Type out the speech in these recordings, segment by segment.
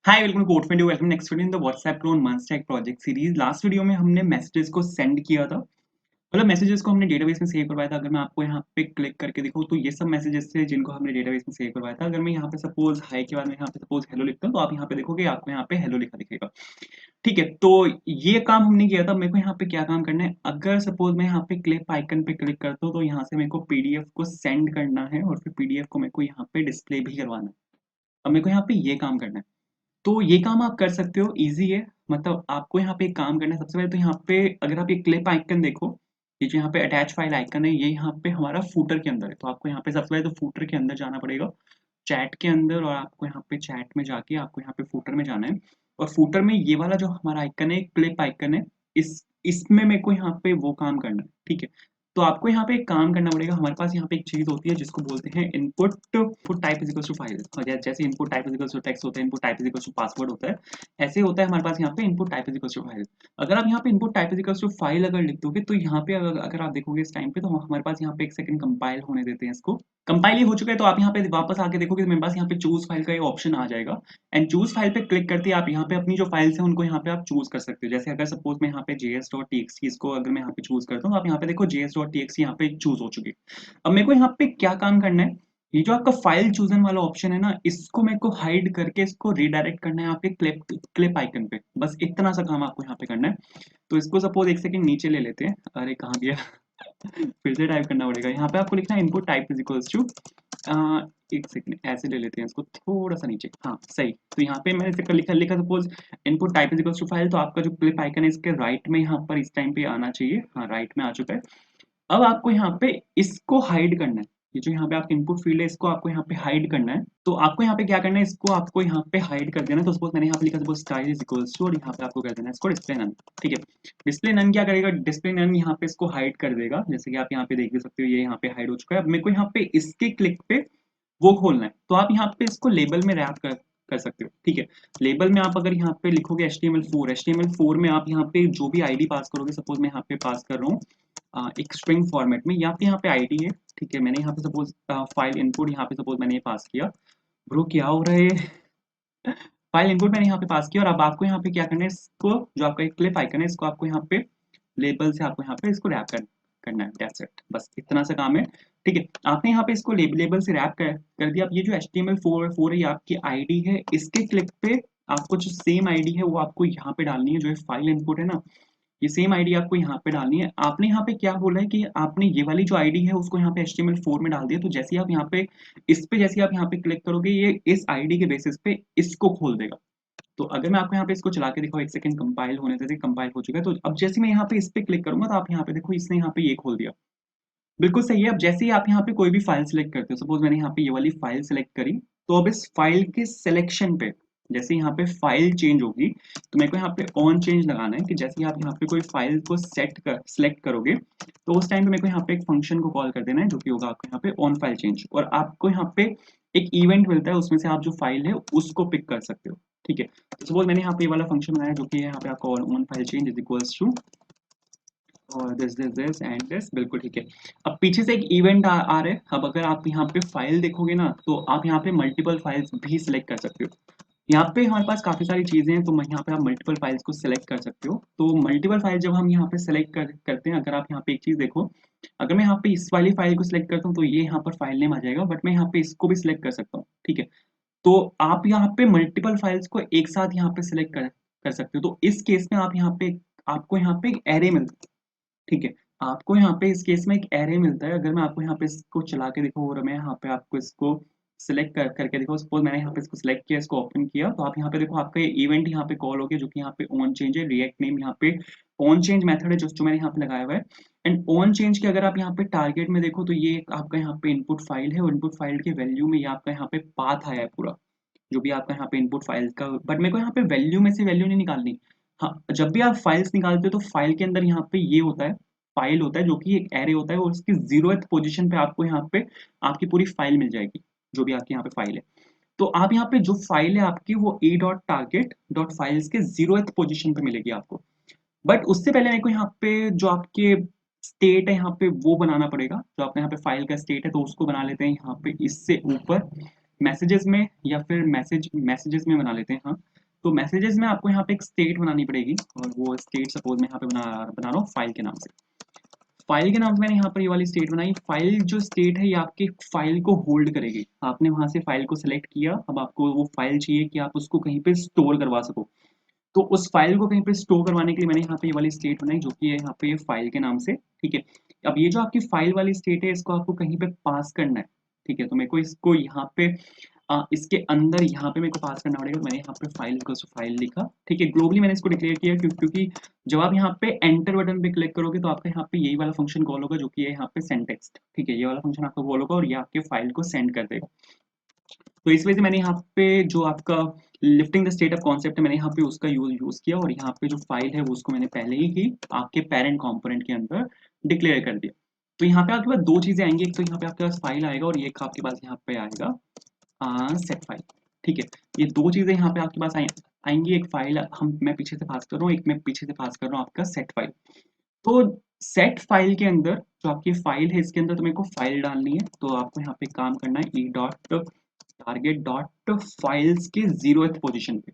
Hi welcome to code video welcome next video in the WhatsApp clone MERN stack project series. Last video में हमने messages को send किया था, मतलब messages को हमने डेटाबेस में सेव करवाया था। अगर मैं आपको यहाँ पे क्लिक करके दिखाऊं तो ये सब मैसेजेस थे जिनको हमने डेटाबेस में सेव करवाया था। अगर मैं यहाँ पे सपोज हाई के बाद में यहाँ पे सपोज हेलो लिखता हूँ तो आप यहाँ पे देखोगे आपको यहाँ पे हेलो लिखा दिखेगा। ठीक है, तो ये काम हमने किया था। मेरे को यहाँ पे क्या काम करना है, अगर सपोज मैं यहाँ पे क्लिप आइकन पे क्लिक करता हूँ तो यहाँ से मेरे को पीडीएफ को सेंड करना है और फिर पीडीएफ को मेरे को यहाँ पे डिस्प्ले भी करवाना है। अब मेरे को यहाँ पे ये काम करना है, तो ये काम आप कर सकते हो, ईज़ी है। मतलब आपको यहाँ पे एक काम करना है, सबसे पहले तो यहाँ पे अगर आप ये क्लिप आइकन देखो, ये जो यहाँ पे अटैच फाइल आइकन है, ये यहाँ पे हमारा फूटर के अंदर है। तो आपको यहाँ पे सबसे पहले तो फूटर के अंदर जाना पड़ेगा, चैट के अंदर, और आपको यहाँ पे चैट में जाके आपको यहाँ पे फूटर में जाना है। और फूटर में ये वाला जो हमारा आइकन है, क्लिप आइकन है, इसमें मेरे को यहाँ पे वो काम करना है। ठीक है, तो आपको यहाँ पे एक काम करना पड़ेगा। हमारे पास यहाँ पे एक चीज होती है जिसको बोलते हैं input input type is equal to file. जैसे input type is equal to text होता है, input type is equal to password होता है, ऐसे होता है हमारे पास यहाँ पे input type is equal to file. अगर आप यहाँ पे input type is equal to file अगर लिख दोगे तो यहाँ पे अगर आप देखोगे इस टाइम पे, तो हमारे पास यहाँ पे एक सेकंड कंपाइल होने देते हैं इसको। कंपाइल ही हो चुका है तो आप यहाँ पे वापस आके देखोगे तो मेरे पास यहाँ पे चूज फाइल का ये ऑप्शन आ जाएगा। एंड चूज फाइल पे क्लिक करते ही आप यहाँ पे अपनी जो फाइल्स हैं उनको यहाँ पे आप चूज कर सकते हो। जैसे अगर सपोज मैं यहाँ पे js.txt इसको अगर मैं यहाँ पे चूज करता हूँ तो आप यहाँ पे देखो js.txt यहाँ पे चूज हो चुकी है। अब मेरे को यहाँ पे क्या काम करना है, ये जो आपका फाइल चूजन वाला ऑप्शन है ना, इसको मेरे को हाइड करके इसको रिडायरेक्ट करना है यहाँ पे क्लिप क्लिप आइकन पे। बस इतना सा काम आपको यहाँ पे करना है। तो इसको सपोज एक सेकंड नीचे ले लेते हैं। अरे कहाँ गया फिर से टाइप करना पड़ेगा। यहाँ पे आपको लिखना है input type is equals to, एक सेकंड ऐसे ले लेते हैं इसको थोड़ा सा नीचे। हाँ सही, तो यहाँ पे मैंने इसका लिखा लिखा suppose input type is equals to file. तो आपका जो क्लिप आइकन है इसके राइट में यहाँ पर इस टाइम पे आना चाहिए। हाँ राइट में आ चुका है। अब आपको यहाँ पे इसको हाइड करना है। ये जो यहाँ पे आपका इनपुट फील्ड है इसको आपको यहाँ पे हाइड करना है। तो आपको यहाँ पे क्या करना है, इसको आपको यहाँ पे हाइड कर देना है। तो सपोज मैंने यहाँ पे लिखा suppose style is equals to, और यहाँ पे आपको कर देना है इसको डिस्प्ले नन। ठीक है, डिस्प्ले नन क्या करेगा, डिस्प्ले नन यहाँ पे इसको हाइड कर देगा। जैसे कि आप यहाँ पे देख भी सकते हो, ये यहाँ पे हाइड हो चुका है। अब मेरे को यहाँ पे इसके क्लिक पे वो खोलना है, तो आप यहाँ पे इसको लेबल में रैप कर सकते हो। ठीक है, लेबल में आप अगर यहाँ पे लिखोगे HTML4 में आप यहाँ पे जो भी आईडी पास करोगे, सपोज मैं यहाँ पे पास कर रहा हूँ एक स्ट्रिंग फॉर्मेट में, यहाँ पे आईडी है। ठीक है, मैंने यहाँ पे सपोज फाइल इनपुट यहाँ पे सपोज मैंने ये पास किया। ब्रो क्या हो रहा है फाइल इनपुट मैंने यहाँ पे पास किया, और अब आपको यहाँ पे क्या करना है, इसको जो आपका एक क्लिप आइकन है इसको आपको यहाँ पे लेबल से आपको यहाँ पे इसको रैप करना है। दैट्स इट, बस इतना सा काम है। ठीक है, आपने यहाँ पे इसको लेबल से रैप कर दिया। अब ये जो HTML4 है ये आपकी आईडी है, इसके क्लिक पे आपको जो सेम आईडी है वो आपको यहाँ पे डालनी है। जो फाइल इनपुट है ना, ये सेम आईडी आपको यहाँ पे डालनी है। आपने यहाँ पे क्या बोला है कि आपने ये वाली जो आईडी है उसको यहाँ पे HTML4 में डाल दिया। तो जैसे आप यहाँ पे इस पे जैसे आप यहाँ पे क्लिक करोगे, ये इस आईडी के बेसिस पे इसको खोल देगा। तो अगर मैं आपको यहाँ पे इसको चला के दिखाऊं, एक सेकंड कंपाइल होने देते, कंपाइल हो चुका है। तो अब जैसे मैं यहाँ पे इस पे क्लिक करूंगा तो आप यहाँ पे देखो इसने यहाँ पे ये खोल दिया। बिल्कुल सही है। अब जैसे ही आप यहाँ पे कोई भी फाइल सिलेक्ट करते हो, सपोज मैंने यहाँ पे ये वाली फाइल सिलेक्ट करी, तो अब इस फाइल के सिलेक्शन पे जैसे यहाँ पे फाइल चेंज होगी तो मेरे को यहाँ पे ऑन चेंज लगाना है कि जैसे ही आप यहाँ पे कोई फाइल को सिलेक्ट करोगे तो उस टाइम पे मेरे को यहाँ पे एक फंक्शन को कॉल कर देना है जो कि होगा आपको यहाँ पे ऑन फाइल चेंज, और आपको यहाँ पे एक इवेंट मिलता है, उसमें से आप जो फाइल है उसको पिक कर सकते हो। ठीक है, तो सपोज मैंने यहाँ पे ये वाला फंक्शन बनाया जो कि यहाँ पे आपका on file change is equals to और दिस एंड दिस। बिल्कुल ठीक है। अब पीछे से एक इवेंट आ रहा है। अब अगर आप यहाँ पे फाइल देखोगे ना तो आप यहाँ पे मल्टीपल फाइल्स भी सिलेक्ट कर सकते हो। यहाँ पे हमारे पास काफी सारी चीजें हैं, तो यहाँ पे आप मल्टीपल फाइल्स को सिलेक्ट कर सकते हो। तो मल्टीपल फाइल जब हम यहाँ पे सिलेक्ट करते हैं, अगर आप यहाँ पे एक चीज देखो, अगर मैं यहाँ पे इस वाली फाइल को सिलेक्ट करता हूँ तो ये यहाँ पर फाइल नेम आ जाएगा, बट मैं यहाँ पे इसको भी सिलेक्ट कर सकता हूँ। ठीक है, तो आप यहाँ पे मल्टीपल फाइल्स को एक साथ यहाँ पे सिलेक्ट कर सकते हो। तो इस केस में आप यहाँ पे आपको यहाँ पे एक एरे मिलता है। ठीक है, आपको यहाँ पे इस केस में एक एरे मिलता है। अगर मैं आपको यहाँ पे इसको चला के दिखाऊँ और मैं यहाँ पे आपको इसको सिलेक्ट करके दिखाऊँ, सपोज मैंने यहाँ पे इसको सिलेक्ट किया, इसको ओपन किया, तो आप यहाँ पे देखो आपका ये इवेंट यहाँ पे कॉल हो गया जो कि यहाँ पे ऑन चेंज है। रिएक्ट नेम यहाँ पे ऑन चेंज मेथड है जो मैंने यहाँ पे लगाया हुआ है। एंड ऑन चेंज के अगर आप यहाँ पे टारगेट में देखो तो ये आपका यहाँ पे इनपुट फाइल है, और इनपुट फाइल के वैल्यू में ये आपका यहाँ पे पाथ आया है पूरा, जो भी आपका यहाँ पे इनपुट फाइल का। बट मेरे को यहाँ पे वैल्यू में से वैल्यू नहीं निकालनी। हाँ, जब भी आप फाइल्स निकालते हो तो फाइल के अंदर यहाँ पे ये होता है, फाइल होता है जो कि एक एरे होता है, और उसकी 0th पोजीशन पे आपको यहाँ पे आपकी पूरी फाइल मिल जाएगी, जो भी आपकी यहाँ पे फाइल है। तो आप यहाँ पे जो फाइल है आपकी वो a.target.files के 0th पोजीशन पे मिलेगी आपको। बट उससे पहले मेरे को यहाँ पे जो आपके स्टेट है यहाँ पे वो बनाना पड़ेगा। जो आपका यहाँ पे फाइल का स्टेट है तो उसको बना लेते हैं यहाँ पे इससे ऊपर। मैसेजेस में या फिर मैसेजेस में बना लेते हैं। हाँ, तो मैसेजेस में आपको यहाँ पे एक स्टेट बनानी पड़ेगी और वो स्टेट सपोज मैं यहाँ पे बना रहा हूँ फाइल के नाम से। फाइल के नाम से मैंने यहाँ पर ये वाली स्टेट बनाई। फाइल जो स्टेट है ये आपकी फाइल को होल्ड करेगी। आपने वहां से फाइल को सिलेक्ट किया, अब आपको वो फाइल चाहिए कि आप उसको कहीं पे स्टोर करवा सको। तो उस फाइल को कहीं पे स्टोर करवाने के लिए मैंने यहाँ पे ये वाली स्टेट बनाई जो कि है यहाँ पे ये फाइल के नाम से। ठीक है, अब ये जो आपकी फाइल वाली स्टेट है इसको आपको कहीं पे पास करना है। ठीक है, तो मेरे को इसको यहाँ पे इसके अंदर यहाँ पे मेरे को पास करना पड़ेगा। तो मैंने यहाँ पे फाइल लिखा। ठीक है, ग्लोबली मैंने इसको डिक्लेयर किया क्योंकि जब आप यहाँ पे एंटर बटन पे क्लिक करोगे तो आपका यहाँ पे यही वाला फंक्शन कॉल होगा जो कि है यहाँ पे सेंड टेक्स्ट। ठीक है, ये वाला फंक्शन आपका कॉल होगा और ये आपके फाइल को सेंड कर देगा। तो इस वजह से मैंने यहाँ पे जो आपका lifting the state of concept है मैंने यहाँ पे उसका यूज किया और यहाँ पे जो फाइल है वो उसको मैंने पहले ही आपके पेरेंट कंपोनेंट के अंदर डिक्लेयर कर दिया। तो यहाँ पे आपके पास दो चीजें आएंगी, एक तो यहाँ पे आपके पास फाइल आएगा और एक आपके पास यहाँ पे आएगा सेट फाइल। ठीक है, ये दो चीजें यहाँ पे आपके पास आएंगी। एक फाइल मैं पीछे से पास कर रहा हूँ, एक मैं पीछे से पास कर रहा हूँ आपका सेट फाइल। तो सेट फाइल के अंदर जो आपकी फाइल है इसके अंदर तो मेरे को फाइल डालनी है। तो आपको यहाँ पे काम करना है E dot target dot files के 0th पोजीशन पे।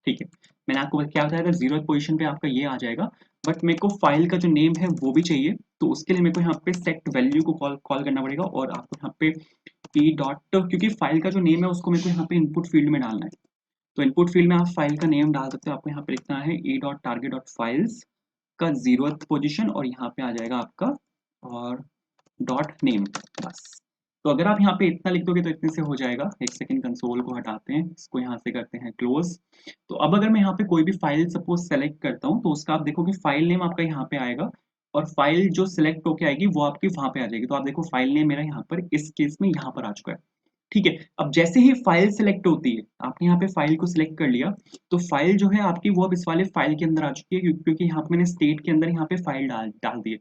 ठीक है, मैंने आपको क्या बताया था 0th पोजीशन पे आपका ये आ जाएगा। बट मेरे को फाइल का जो नेम है वो भी चाहिए, तो उसके लिए मेरे को यहाँ पे सेट वैल्यू को कॉल करना पड़ेगा और आपको यहाँ पे ई डॉट, क्योंकि फाइल का जो नेम है उसको मेरे को यहाँ पे इनपुट फील्ड में डालना है। तो इनपुट फील्ड में आप फाइल का नेम डाल सकते हो। आपको यहाँ पे लिखना है E dot target dot files का 0th पोजीशन और यहाँ पे आ जाएगा आपका और डॉट नेम। बस, तो अगर आप यहाँ पे इतना लिख दोगे तो इतने से हो जाएगा। एक सेकंड, कंसोल को हटाते हैं, इसको यहाँ से करते हैं क्लोज। तो अब अगर मैं यहाँ पे कोई भी फाइल सपोज सेलेक्ट करता हूँ तो उसका आप देखो कि फाइल नेम आपका यहाँ पे आएगा और फाइल जो सिलेक्ट होके आएगी वो आपकी वहां पे आ जाएगी। तो आप देखो फाइल नेम मेरा यहाँ पर इस केस में यहाँ पर आ चुका है। ठीक है, अब जैसे ही फाइल सिलेक्ट होती है, आपने यहाँ पे फाइल को सिलेक्ट कर लिया तो फाइल जो है आपकी वो अब इस वाले फाइल के अंदर आ चुकी है क्योंकि यहाँ पे मैंने स्टेट के अंदर यहाँ पे फाइल डाल दी है।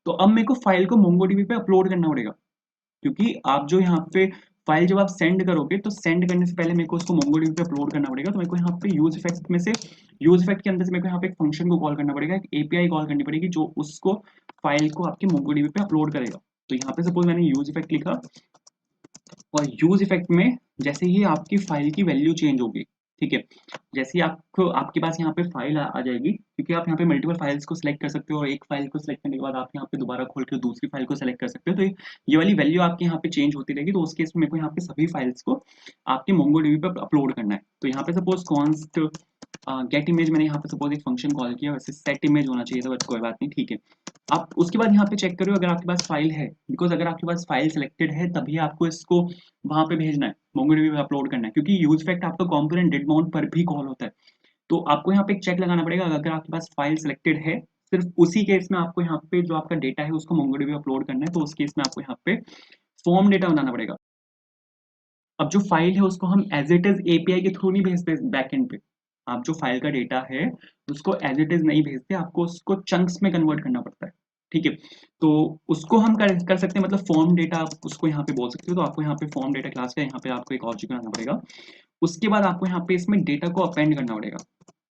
तो अब मेरे को फाइल को मोंगोडीबी पे अपलोड करना पड़ेगा क्योंकि आप जो यहाँ पे फाइल जब आप सेंड करोगे तो सेंड करने से पहले मेरे को उसको मोंगोडीबी पे अपलोड करना पड़ेगा। तो मेरे को यहाँ पे यूज इफेक्ट में से यूज इफेक्ट के अंदर से मेरे को यहाँ पे एक फंक्शन को कॉल करना पड़ेगा, एक एपीआई कॉल करनी पड़ेगी जो उसको फाइल को आपके मोंगोडीबी पे अपलोड करेगा। तो यहाँ पे सपोज मैंने यूज इफेक्ट लिखा और यूज इफेक्ट में जैसे ही आपकी फाइल की वैल्यू चेंज होगी, ठीक है, जैसे ही आपको आपके पास यहाँ पे फाइल आ जाएगी, क्योंकि आप यहाँ पे मल्टीपल फाइल्स को सिलेक्ट कर सकते हो और एक फाइल को सिलेक्ट करने के बाद आप यहाँ पे दोबारा खोल कर दूसरी फाइल को सिलेक्ट कर सकते हो। तो ये वाली वैल्यू आपके यहाँ पे चेंज होती रहेगी। तो उस केस में मेरे को यहाँ पे सभी फाइल्स को आपके मोंगोडीबी पे अपलोड करना है। तो यहाँ पे सपोज कॉन्स्ट गेट इमेज मैंने यहाँ पे सपोज एक फंक्शन कॉल किया, वैसे सेट इमेज होना चाहिए था, बट कोई बात नहीं, ठीक है। आप उसके बाद यहाँ पे चेक करो अगर आपके पास फाइल है, बिकॉज अगर आपके पास फाइल सिलेक्टेड है तभी आपको इसको वहां पे भेजना है, मोंगोडीबी पे अपलोड करना है, क्योंकि यूज फैक्ट आपका कॉम्पोनेंट डेड माउंट पर भी कॉल होता है। तो आपको यहाँ पे एक चेक लगाना पड़ेगा अगर आपके पास फाइल सिलेक्टेड है, सिर्फ उसी केस में आपको यहाँ पे जो आपका डेटा है उसको मोंगोडीबी पे अपलोड करना है। तो उस केस में आपको यहाँ पे फॉर्म डेटा बनाना पड़ेगा। अब जो फाइल है उसको हम एज इट इज एपीआई के थ्रू नहीं भेजते बैकएंड पे। आप जो फाइल का डेटा है उसको एज इट इज नहीं भेजते, आपको उसको चंक्स में कन्वर्ट करना पड़ता है। ठीक है, तो उसको हम कर सकते हैं, मतलब फॉर्म डेटा आप उसको यहाँ पे बोल सकते हो। तो आपको यहाँ पे फॉर्म डेटा क्लास का यहाँ पे आपको एक ऑब्जेक्ट बनाना पड़ेगा। उसके बाद आपको यहाँ पे इसमें डेटा को अपेंड करना पड़ेगा।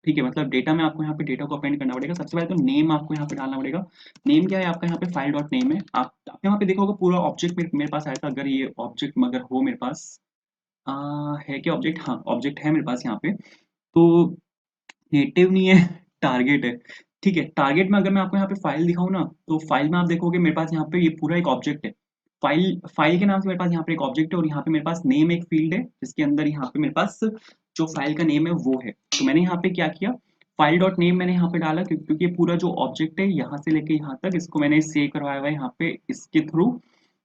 ठीक है, मतलब डेटा में आपको यहाँ पे डेटा को अपेंड करना पड़ेगा। सबसे पहले तो नेम आपको यहाँ पे डालना पड़ेगा। नेम क्या है आपका, यहाँ पे फाइल डॉट नेम है। आप यहाँ पे देखोगे पूरा ऑब्जेक्ट मेरे पास आया था। अगर ये ऑब्जेक्ट मगर हो मेरे पास है क्या ऑब्जेक्ट, हाँ ऑब्जेक्ट है मेरे पास यहाँ पे। तो नेटिव नहीं है, टारगेट है। ठीक है, टारगेट में अगर मैं आपको यहाँ पे फाइल दिखाऊँ ना तो फाइल में आप देखोगे मेरे पास यहाँ पे ये पूरा एक ऑब्जेक्ट है। फाइल फाइल के नाम से मेरे पास यहाँ पे एक ऑब्जेक्ट है और यहाँ पे मेरे पास नेम एक फील्ड है जिसके अंदर यहाँ पे मेरे पास जो फाइल का नेम है वो है। तो मैंने यहाँ पे क्या किया, फाइल डॉट नेम मैंने यहाँ पे डाला क्योंकि ये पूरा जो ऑब्जेक्ट है यहाँ से लेके यहाँ तक इसको मैंने सेव करवाया हुआ है यहाँ पे इसके थ्रू,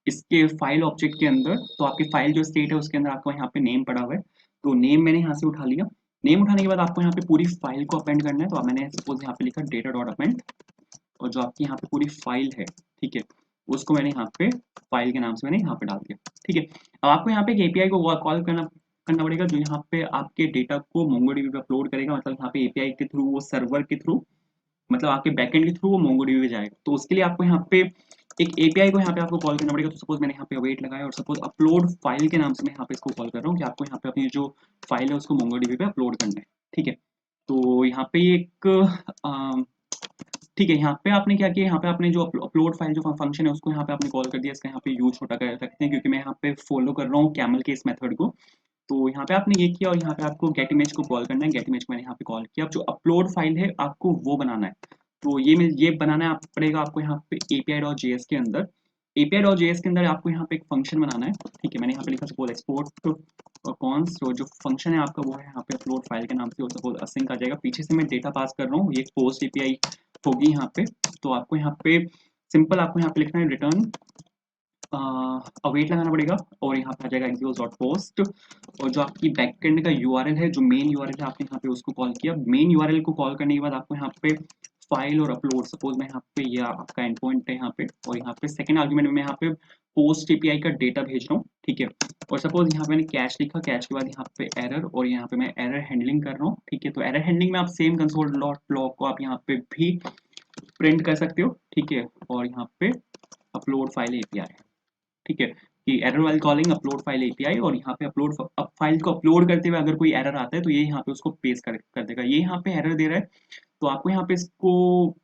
इसके फाइल ऑब्जेक्ट के अंदर। तो आपकी फाइल जो स्टेट है उसके अंदर आपको यहाँ पे नेम पड़ा हुआ है। तो नेम मैंने यहाँ से उठा लिया। नेम उठाने के बाद आपको यहाँ पे पूरी फाइल को अपेंड करना है। तो मैंने सपोज यहाँ पे लिखा डेटा डॉट अपेंड और जो आपकी यहाँ पे पूरी फाइल है, ठीक है, उसको मैंने यहाँ पे फाइल के नाम से मैंने यहाँ पे डाल दिया। ठीक है, अब आपको यहाँ पे एक एपीआई को कॉल करना करना पड़ेगा जो यहाँ पे आपके डेटा को मोंगोडीबी पे अपलोड करेगा। मतलब यहाँ पे एपीआई के थ्रू, वो सर्वर के थ्रू, मतलब आपके बैकएंड के थ्रू वो मोंगोडीबी पे जाएगा। तो उसके लिए आपको यहाँ पे एक एपीआई को यहाँ पे आपको कॉल करना पड़ेगा। तो सपोज मैंने यहाँ पे अवेट लगाया और सपोज अपलोड फाइल के नाम से मैं यहाँ पे इसको कॉल कर रहा हूँ कि आपको यहाँ पे अपनी जो फाइल है उसको मोंगोडीबी पे अपलोड करना है। ठीक है, तो यहाँ पे एक ठीक है, यहाँ पे आपने क्या किया, यहाँ पे आपने जो अपलोड फाइल जो फंक्शन है उसको यहाँ पे आपने कॉल कर दिया। इसका यहाँ पे यूज छोटा कर सकते हैं क्योंकि मैं यहाँ पे फॉलो कर रहा हूँ कैमल के इस मेथड को। तो यहाँ पे आपने ये किया और यहाँ पे आपको गेट इमेज को कॉल करना है। गेट इमेज को मैंने यहाँ पे कॉल किया। अब जो अपलोड फाइल है आपको वो बनाना है। तो ये बनाना है पड़ेगा आपको यहाँ पे api.js के अंदर। api.js के अंदर आपको यहाँ पे एक फंक्शन बनाना है। ठीक है, मैंने यहाँ पे लिखा सपोज एक्सपोर्ट कॉन्स, तो जो फंक्शन है आपका वो है यहाँ पे अपलोड फाइल के नाम से, सपोज असिंक आ जाएगा। पीछे से मैं डेटा पास कर रहा हूँ, ये पोस्ट एपीआई होगी यहाँ पे। तो आपको यहाँ पे सिंपल आपको यहाँ पे लिखना है रिटर्न अवेट लगाना पड़ेगा और यहाँ पे आ जाएगा exos.post। और जो आपकी बैकएंड का यूआरएल है, जो मेन यूआरएल है, आपने यहाँ पे उसको कॉल किया। मेन यूआरएल को कॉल करने के बाद आपको यहाँ पे फाइल और अपलोड, सपोज मैं यहाँ पे ये आपका एंड पॉइंट है यहाँ पे, और यहाँ पे सेकंड आर्गुमेंट में मैं यहाँ पे पोस्ट एपीआई का डेटा भेज रहा हूँ। ठीक है, और सपोज यहाँ पे मैंने कैश लिखा, कैश के बाद यहाँ पे एरर, और यहाँ पे मैं एरर हैंडलिंग कर रहा हूँ। ठीक है, तो एरर हैंडलिंग में आप सेम कंसोल डॉट लॉग को आप यहाँ पे भी प्रिंट कर सकते हो। ठीक है, और यहाँ पे अपलोड फाइल एपीआई, ठीक है, कि error while calling upload file API, और यहाँ पे अपलोड फाइल को अपलोड करते हुए अगर कोई एरर आता है तो ये यहाँ पे उसको पेस्ट कर देगा। ये यहाँ पे एरर दे रहा है, तो आपको यहाँ पे इसको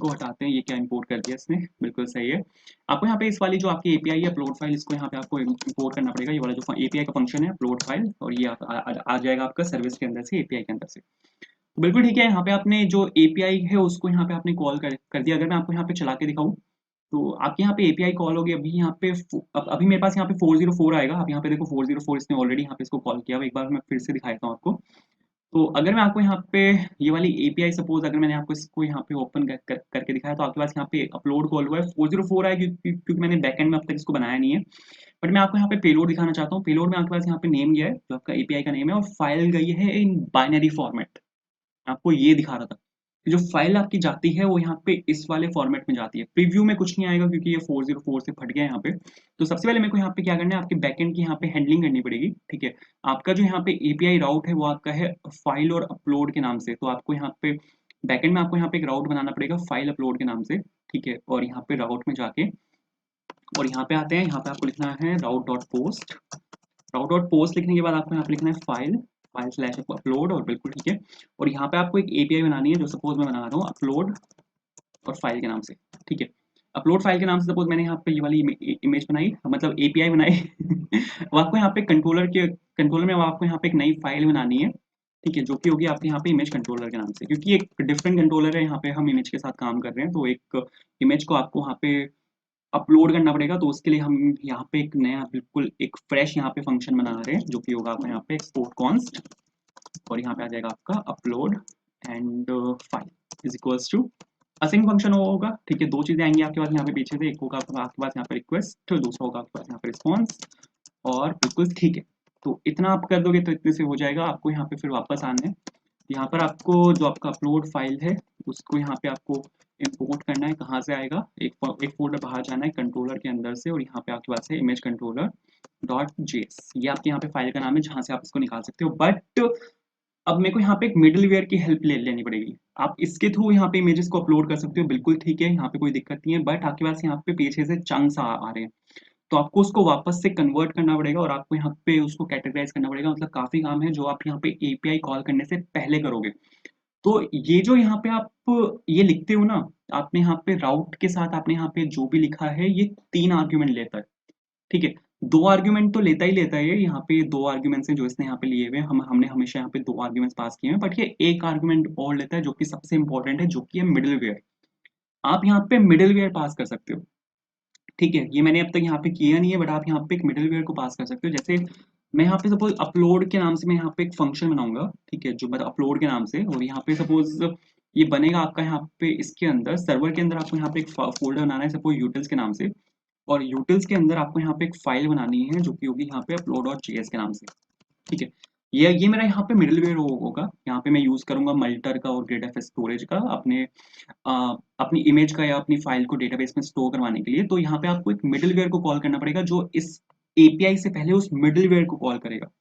हटाते हैं। ये क्या इंपोर्ट कर दिया इसने, बिल्कुल सही है। आपको यहाँ पे इस वाली जो आपकी एपीआई है अपलोड फाइल, इसको यहाँ पे आपको इंपोर्ट करना पड़ेगा। ये वाला जो एपीआई का फंक्शन है अपलोड फाइल, और ये आ जाएगा आपका सर्विस के अंदर से, एपीआई के अंदर से। तो बिल्कुल ठीक है, यहाँ पे आपने जो एपीआई है उसको यहाँ पे आपने कॉल कर दिया। अगर मैं आपको यहाँ पे चला के दिखाऊँ तो आपके यहाँ पे एपीआई कॉल होगी। अभी यहाँ पे अभी मेरे पास यहाँ पे 404 आएगा। आप यहाँ पे देखो 404 इसने ऑलरेडी यहाँ पे इसको कॉल किया हुआ। एक बार मैं फिर से दिखा देता हूँ आपको। तो अगर मैं आपको यहाँ पे ये वाली एपीआई, सपोज अगर मैंने आपको इसको यहाँ पे ओपन करके दिखाया, तो आपके पास यहाँ पे अपलोड कॉल हुआ है। 404 आया क्योंकि मैंने बैकएंड में अब तक इसको बनाया नहीं है। बट मैं आपको यहाँ पे पेलोड दिखाना चाहता हूँ। पेलोड में आपके पास यहाँ पे नेम गया है, जो आपका एपीआई का नेम है, और फाइल गई है इन बाइनरी फॉर्मेट। आपको ये दिखा रहा था कि जो फाइल आपकी जाती है वो यहाँ पे इस वाले फॉर्मेट में जाती है। प्रीव्यू में कुछ नहीं आएगा क्योंकि ये 404 से फट गया यहाँ पे। तो सबसे पहले मेरे को यहाँ पे क्या करना है, आपके बैकएंड की यहाँ पे हैंडलिंग करनी पड़ेगी। ठीक है, आपका जो यहाँ पे एपीआई राउट है वो आपका है फाइल और अपलोड के नाम से। तो आपको यहाँ पे बैकएंड में आपको यहाँ पे एक राउट बनाना पड़ेगा फाइल अपलोड के नाम से। ठीक है, और यहाँ पे राउट में जाके और यहाँ पे आते हैं, यहाँ पे आपको लिखना है राउट डॉट पोस्ट। राउट डॉट पोस्ट लिखने के बाद आपको यहाँ पे लिखना है फाइल स्लैश अपलोड, और बिल्कुल ठीक है। और यहाँ पे आपको एक एपीआई बनानी है, जो सपोज मैं बना रहा हूँ अपलोड और फाइल के नाम से। ठीक है, अपलोड फाइल के नाम से सपोज मैंने यहाँ पे ये वाली इमेज बनाई, मतलब एपीआई बनाई। अब आपको यहाँ पे कंट्रोलर में अब आपको यहाँ पे एक नई फाइल बनानी है। ठीक है, जो कि होगी आपके यहाँ पे इमेज कंट्रोलर के नाम से, क्योंकि एक डिफरेंट कंट्रोलर है यहाँ पे, हम इमेज के साथ काम कर रहे हैं। तो एक इमेज को आपको यहाँ पे अपलोड करना पड़ेगा, तो उसके लिए हम यहाँ पे एक नया बिल्कुल एक फ्रेश यहाँ पे फंक्शन बना रहे हैं, जो कि होगा आपका यहाँ पे एक्सपोर्ट कॉन्स्ट, और यहाँ पे आ जाएगा आपका upload and file is equals to async function होगा। ठीक है, दो चीजें आएंगी आपके पास यहाँ पे पीछे से, एक होगा आपके पास यहाँ पे रिक्वेस्ट, दूसरा होगा आपके पास यहाँ पे रिस्पॉन्स, और बिल्कुल ठीक है। तो इतना आप कर दोगे तो इतने से हो जाएगा। आपको यहाँ पे फिर वापस आना है, यहाँ पर आपको जो आपका अपलोड फाइल है उसको यहाँ पे आपको इंपोर्ट करना है। कहाँ से आएगा, एक फोल्डर बाहर जाना है कंट्रोलर के अंदर से, और यहाँ पे आपके पास है इमेज कंट्रोलर डॉट जेएस। ये आपके यहाँ पे फाइल का नाम है जहाँ से आप इसको निकाल सकते हो। बट अब मेरे को यहाँ पे एक मिडलवेयर की हेल्प लेनी पड़ेगी। आप इसके थ्रू यहाँ पे इमेजेस को अपलोड कर सकते हो, बिल्कुल ठीक है, यहाँ पे कोई दिक्कत नहीं है। बट आपके पास यहाँ पे पीछे से चंक्स आ रहे हैं, तो आपको उसको वापस से कन्वर्ट करना पड़ेगा, और आपको यहाँ पे उसको कैटेगराइज करना पड़ेगा। मतलब काफी काम है जो आप यहाँ पे एपीआई कॉल करने से पहले करोगे। तो ये जो यहाँ पे आप ये लिखते हो ना, आपने यहाँ पे राउट के साथ आपने यहाँ पे जो भी लिखा है ये 3 आर्ग्यूमेंट लेता है। ठीक है, 2 आर्ग्यूमेंट तो लेता ही लेता है। यहाँ पे 2 आर्ग्यूमेंट्स हैं जो इसने यहाँ पे लिए हुए हैं। हमने हमेशा यहाँ पे 2 आर्ग्यूमेंट्स पास किए हैं, बट ये एक आर्ग्यूमेंट और लेता है जो कि सबसे इंपॉर्टेंट है, जो कि है मिडलवेयर। आप यहाँ पे मिडलवेयर पास कर सकते हो। ठीक है, ये मैंने अब तक यहाँ पे किया नहीं है, बट आप यहाँ पे एक मिडलवेयर को पास कर सकते हो। जैसे मैं यहाँ पे सपोज अपलोड के नाम से मैं यहाँ पे एक फंक्शन बनाऊंगा। ठीक है, जो मतलब अपलोड के नाम से, और यहाँ पे सपोज ये बनेगा आपका यहाँ पे इसके अंदर सर्वर के अंदर आपको यहाँ पे एक फोल्डर बनाना है सपोज यूटिल्स के नाम से, और यूटिल्स के अंदर आपको यहाँ पे एक फाइल बनानी है जो कि होगी यहाँ पे अपलोड डॉट जेएस के नाम से। ठीक है, ये मेरा यहाँ पे मिडलवेयर होगा। यहाँ पे मैं यूज करूंगा मल्टर का और ग्रेड स्टोरेज का अपनी इमेज का या अपनी फाइल को डेटाबेस में स्टोर करवाने के लिए। तो यहाँ पे आपको एक मिडलवेयर को कॉल करना पड़ेगा जो इस एपीआई से पहले उस मिडलवेयर को कॉल करेगा।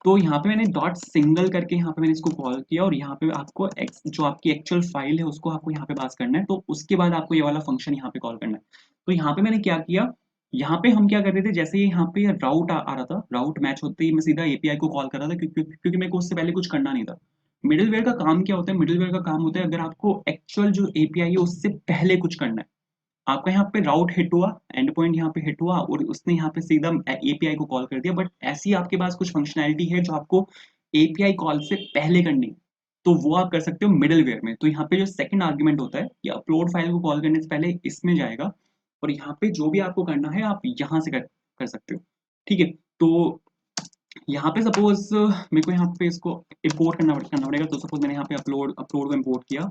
तो यहाँ पे मैंने डॉट सिंगल करके यहाँ पे मैंने इसको कॉल किया, और यहाँ पे आपको जो आपकी एक्चुअल फाइल है उसको आपको यहाँ पे पास करना है। तो उसके बाद आपको ये वाला फंक्शन यहाँ पे कॉल करना है। तो यहाँ पे मैंने क्या किया, यहाँ पे हम क्या कर रहे थे, जैसे ही यहाँ पे राउट आ रहा था, राउट मैच होते ही मैं सीधा एपीआई को कॉल कर रहा था, क्योंकि मेरे को उससे पहले कुछ करना नहीं था। मिडलवेयर का काम क्या होता है, मिडलवेयर का काम होता है अगर आपको एक्चुअल जो एपीआई है उससे पहले कुछ करना है, आपका यहाँ पे राउट हिट हुआ, एंड पॉइंट यहाँ पे हिट हुआ और उसने यहाँ पे सीधा एपीआई को कॉल कर दिया। बट ऐसी आपके पास कुछ फंक्शनैलिटी है जो आपको एपीआई कॉल से पहले करनी है, तो वो आप कर सकते हो मिडलवेयर में। तो यहाँ पे जो सेकंड आर्गुमेंट होता है कि अपलोड फाइल को कॉल करने से पहले इसमें जाएगा, और यहाँ पे जो भी आपको करना है आप यहाँ से कर सकते हो। ठीक है, तो यहाँ पे सपोज मेरे को यहाँ पे इसको इम्पोर्ट करना पड़ेगा। तो सपोज मैंने यहाँ पे अपलोड को इम्पोर्ट किया,